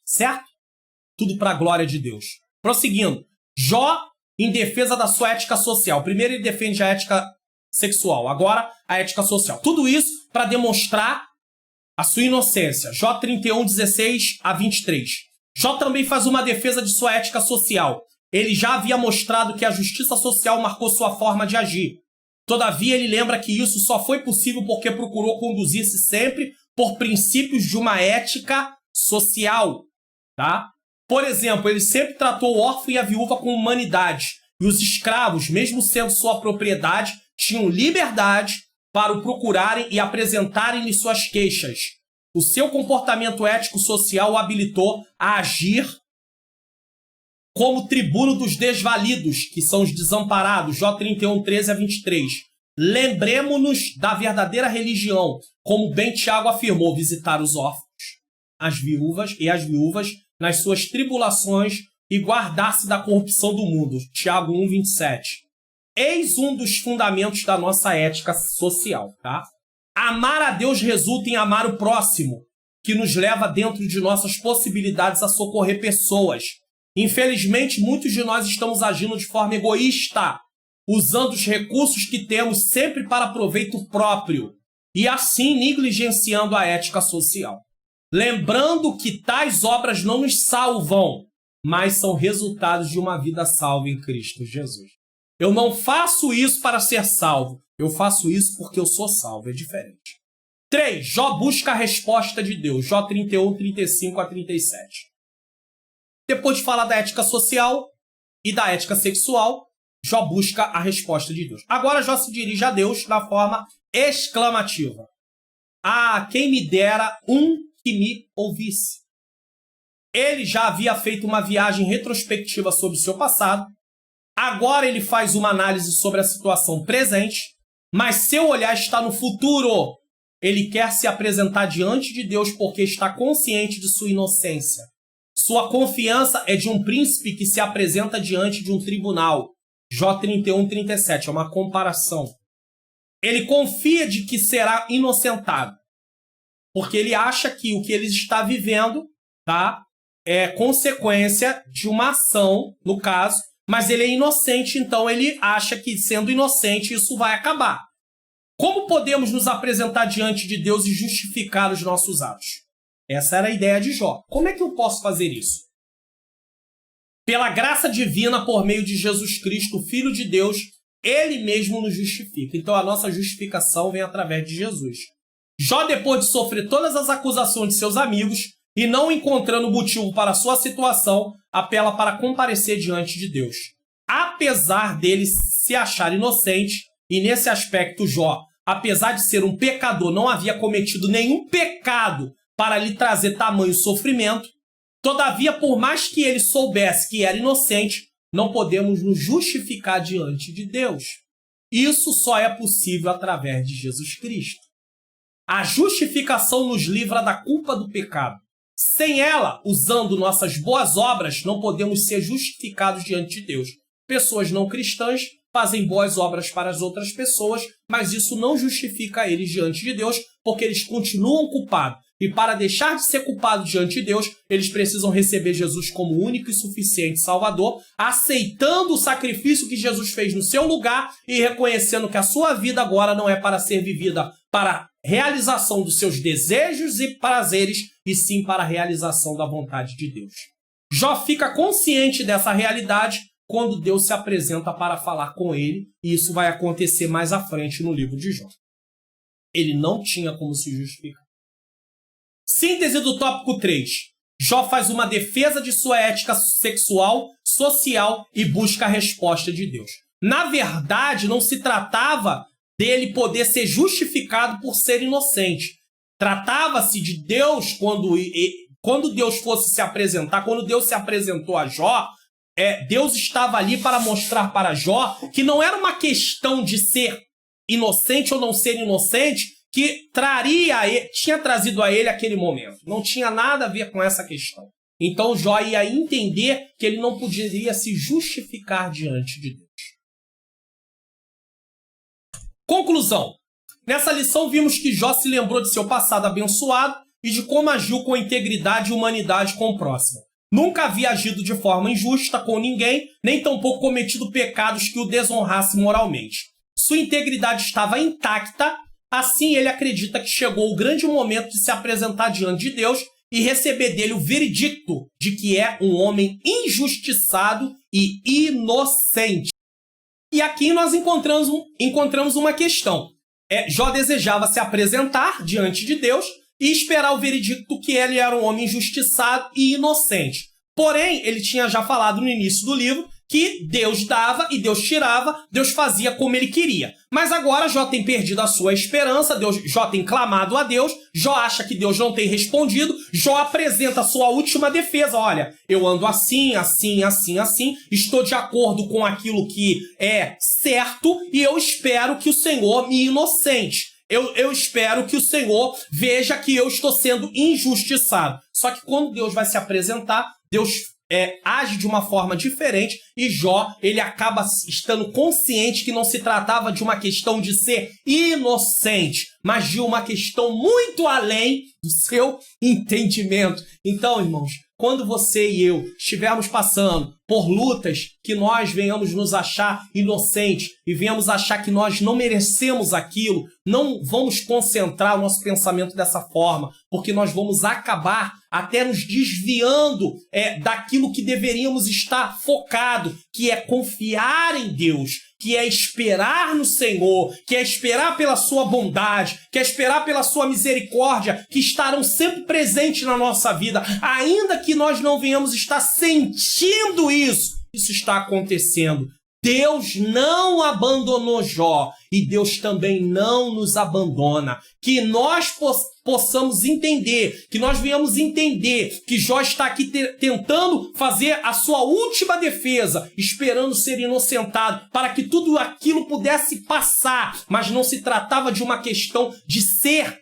Certo? Tudo para a glória de Deus. Prosseguindo, Jó em defesa da sua ética social. Primeiro ele defende a ética sexual, agora a ética social. Tudo isso para demonstrar a sua inocência. Jó 31, 16 a 23. Jó também faz uma defesa de sua ética social. Ele já havia mostrado que a justiça social marcou sua forma de agir. Todavia, ele lembra que isso só foi possível porque procurou conduzir-se sempre por princípios de uma ética social. Tá? Por exemplo, ele sempre tratou o órfão e a viúva com humanidade. E os escravos, mesmo sendo sua propriedade, tinham liberdade para o procurarem e apresentarem-lhe suas queixas. O seu comportamento ético-social o habilitou a agir como tribuno dos desvalidos, que são os desamparados. Jó 31, 13 a 23. Lembremo-nos da verdadeira religião, como bem Tiago afirmou, visitar os órfãos, as viúvas nas suas tribulações e guardar-se da corrupção do mundo. Tiago 1, 27. Eis um dos fundamentos da nossa ética social, tá? Amar a Deus resulta em amar o próximo, que nos leva dentro de nossas possibilidades a socorrer pessoas. Infelizmente, muitos de nós estamos agindo de forma egoísta, usando os recursos que temos sempre para proveito próprio, e assim negligenciando a ética social. Lembrando que tais obras não nos salvam, mas são resultados de uma vida salva em Cristo Jesus. Eu não faço isso para ser salvo, eu faço isso porque eu sou salvo, é diferente. 3. Jó busca a resposta de Deus, Jó 31, 35 a 37. Depois de falar da ética social e da ética sexual, Jó busca a resposta de Deus. Agora Jó se dirige a Deus na forma exclamativa. Quem me dera um que me ouvisse. Ele já havia feito uma viagem retrospectiva sobre o seu passado. Agora ele faz uma análise sobre a situação presente, mas seu olhar está no futuro. Ele quer se apresentar diante de Deus porque está consciente de sua inocência. Sua confiança é de um príncipe que se apresenta diante de um tribunal. Jó 31, 37, é uma comparação. Ele confia de que será inocentado, porque ele acha que o que ele está vivendo, tá, é consequência de uma ação, no caso, mas ele é inocente, então ele acha que, sendo inocente, isso vai acabar. Como podemos nos apresentar diante de Deus e justificar os nossos atos? Essa era a ideia de Jó. Como é que eu posso fazer isso? Pela graça divina, por meio de Jesus Cristo, Filho de Deus, Ele mesmo nos justifica. Então a nossa justificação vem através de Jesus. Jó, depois de sofrer todas as acusações de seus amigos e não encontrando motivo para sua situação, apela para comparecer diante de Deus. Apesar dele se achar inocente, e nesse aspecto Jó, apesar de ser um pecador, não havia cometido nenhum pecado para lhe trazer tamanho sofrimento, todavia, por mais que ele soubesse que era inocente, não podemos nos justificar diante de Deus. Isso só é possível através de Jesus Cristo. A justificação nos livra da culpa do pecado. Sem ela, usando nossas boas obras, não podemos ser justificados diante de Deus. Pessoas não cristãs fazem boas obras para as outras pessoas, mas isso não justifica eles diante de Deus, porque eles continuam culpados. E para deixar de ser culpado diante de Deus, eles precisam receber Jesus como único e suficiente Salvador, aceitando o sacrifício que Jesus fez no seu lugar e reconhecendo que a sua vida agora não é para ser vivida para realização dos seus desejos e prazeres, e sim para a realização da vontade de Deus. Jó fica consciente dessa realidade quando Deus se apresenta para falar com ele, e isso vai acontecer mais à frente no livro de Jó. Ele não tinha como se justificar. Síntese do tópico 3. Jó faz uma defesa de sua ética sexual, social e busca a resposta de Deus. Na verdade, não se tratava dele poder ser justificado por ser inocente. Tratava-se de Deus, quando Deus fosse se apresentar, quando Deus se apresentou a Jó, Deus estava ali para mostrar para Jó que não era uma questão de ser inocente ou não ser inocente que tinha trazido a ele aquele momento. Não tinha nada a ver com essa questão. Então Jó ia entender que ele não poderia se justificar diante de Deus. Conclusão. Nessa lição vimos que Jó se lembrou de seu passado abençoado e de como agiu com integridade e humanidade com o próximo. Nunca havia agido de forma injusta com ninguém, nem tampouco cometido pecados que o desonrassem moralmente. Sua integridade estava intacta, assim ele acredita que chegou o grande momento de se apresentar diante de Deus e receber dele o veredicto de que é um homem injustiçado e inocente. E aqui nós encontramos uma questão. Jó desejava se apresentar diante de Deus e esperar o veredicto que ele era um homem injustiçado e inocente. Porém, ele tinha já falado no início do livro que Deus dava e Deus tirava, Deus fazia como ele queria. Mas agora Jó tem perdido a sua esperança, Jó tem clamado a Deus, Jó acha que Deus não tem respondido, Jó apresenta a sua última defesa. Olha, eu ando assim, assim, assim, assim, estou de acordo com aquilo que é certo e eu espero que o Senhor me inocente. Eu espero que o Senhor veja que eu estou sendo injustiçado. Só que quando Deus vai se apresentar, Deus age de uma forma diferente e Jó, ele acaba estando consciente que não se tratava de uma questão de ser inocente, mas de uma questão muito além do seu entendimento. Então, irmãos, quando você e eu estivermos passando por lutas que nós venhamos nos achar inocentes e venhamos achar que nós não merecemos aquilo, não vamos concentrar o nosso pensamento dessa forma, porque nós vamos acabar até nos desviando daquilo que deveríamos estar focado, que é confiar em Deus, que é esperar no Senhor, que é esperar pela sua bondade, que é esperar pela sua misericórdia, que estarão sempre presentes na nossa vida, ainda que nós não venhamos estar sentindo isso está acontecendo. Deus não abandonou Jó e Deus também não nos abandona. Que nós possamos entender, que nós venhamos entender que Jó está aqui tentando fazer a sua última defesa, esperando ser inocentado, para que tudo aquilo pudesse passar, mas não se tratava de uma questão de ser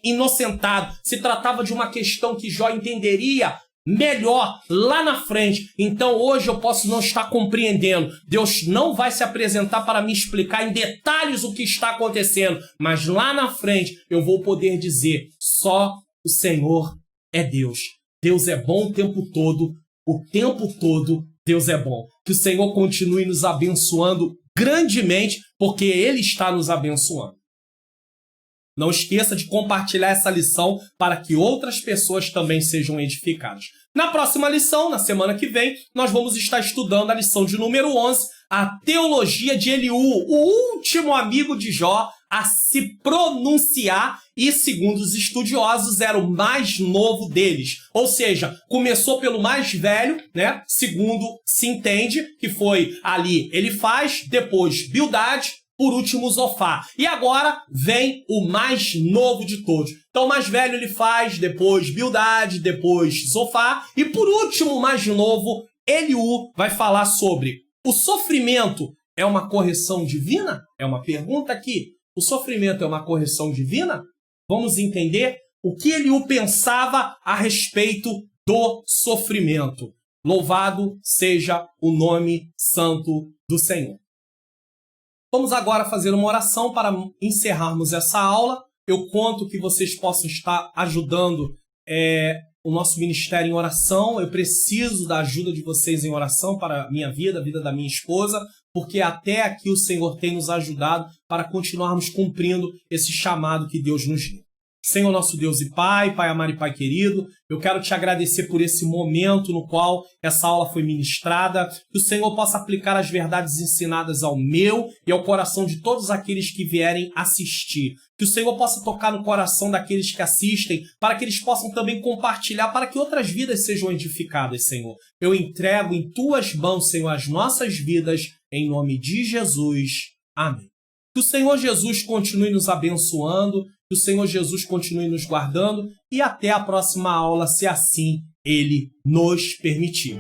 inocentado, se tratava de uma questão que Jó entenderia melhor lá na frente. Então hoje eu posso não estar compreendendo, Deus não vai se apresentar para me explicar em detalhes o que está acontecendo, mas lá na frente eu vou poder dizer, só o Senhor é Deus. Deus é bom o tempo todo Deus é bom. Que o Senhor continue nos abençoando grandemente, porque Ele está nos abençoando. Não esqueça de compartilhar essa lição para que outras pessoas também sejam edificadas. Na próxima lição, na semana que vem, nós vamos estar estudando a lição de número 11, a teologia de Eliú, o último amigo de Jó a se pronunciar e, segundo os estudiosos, era o mais novo deles. Ou seja, começou pelo mais velho, né? Segundo se entende, que foi ali Elifaz, depois Bildade, por último, Zofar. E agora vem o mais novo de todos. Então, o mais velho Elifaz, depois Bildade, depois Zofar. E por último, o mais novo, Eliú, vai falar sobre o sofrimento é uma correção divina? É uma pergunta aqui. O sofrimento é uma correção divina? Vamos entender o que Eliú pensava a respeito do sofrimento. Louvado seja o nome santo do Senhor. Vamos agora fazer uma oração para encerrarmos essa aula. Eu conto que vocês possam estar ajudando o nosso ministério em oração. Eu preciso da ajuda de vocês em oração para a minha vida, a vida da minha esposa, porque até aqui o Senhor tem nos ajudado para continuarmos cumprindo esse chamado que Deus nos deu. Senhor nosso Deus e Pai, Pai amado e Pai querido, eu quero te agradecer por esse momento no qual essa aula foi ministrada, que o Senhor possa aplicar as verdades ensinadas ao meu e ao coração de todos aqueles que vierem assistir. Que o Senhor possa tocar no coração daqueles que assistem, para que eles possam também compartilhar, para que outras vidas sejam edificadas, Senhor. Eu entrego em Tuas mãos, Senhor, as nossas vidas, em nome de Jesus. Amém. Que o Senhor Jesus continue nos abençoando, que o Senhor Jesus continue nos guardando e até a próxima aula, se assim Ele nos permitir.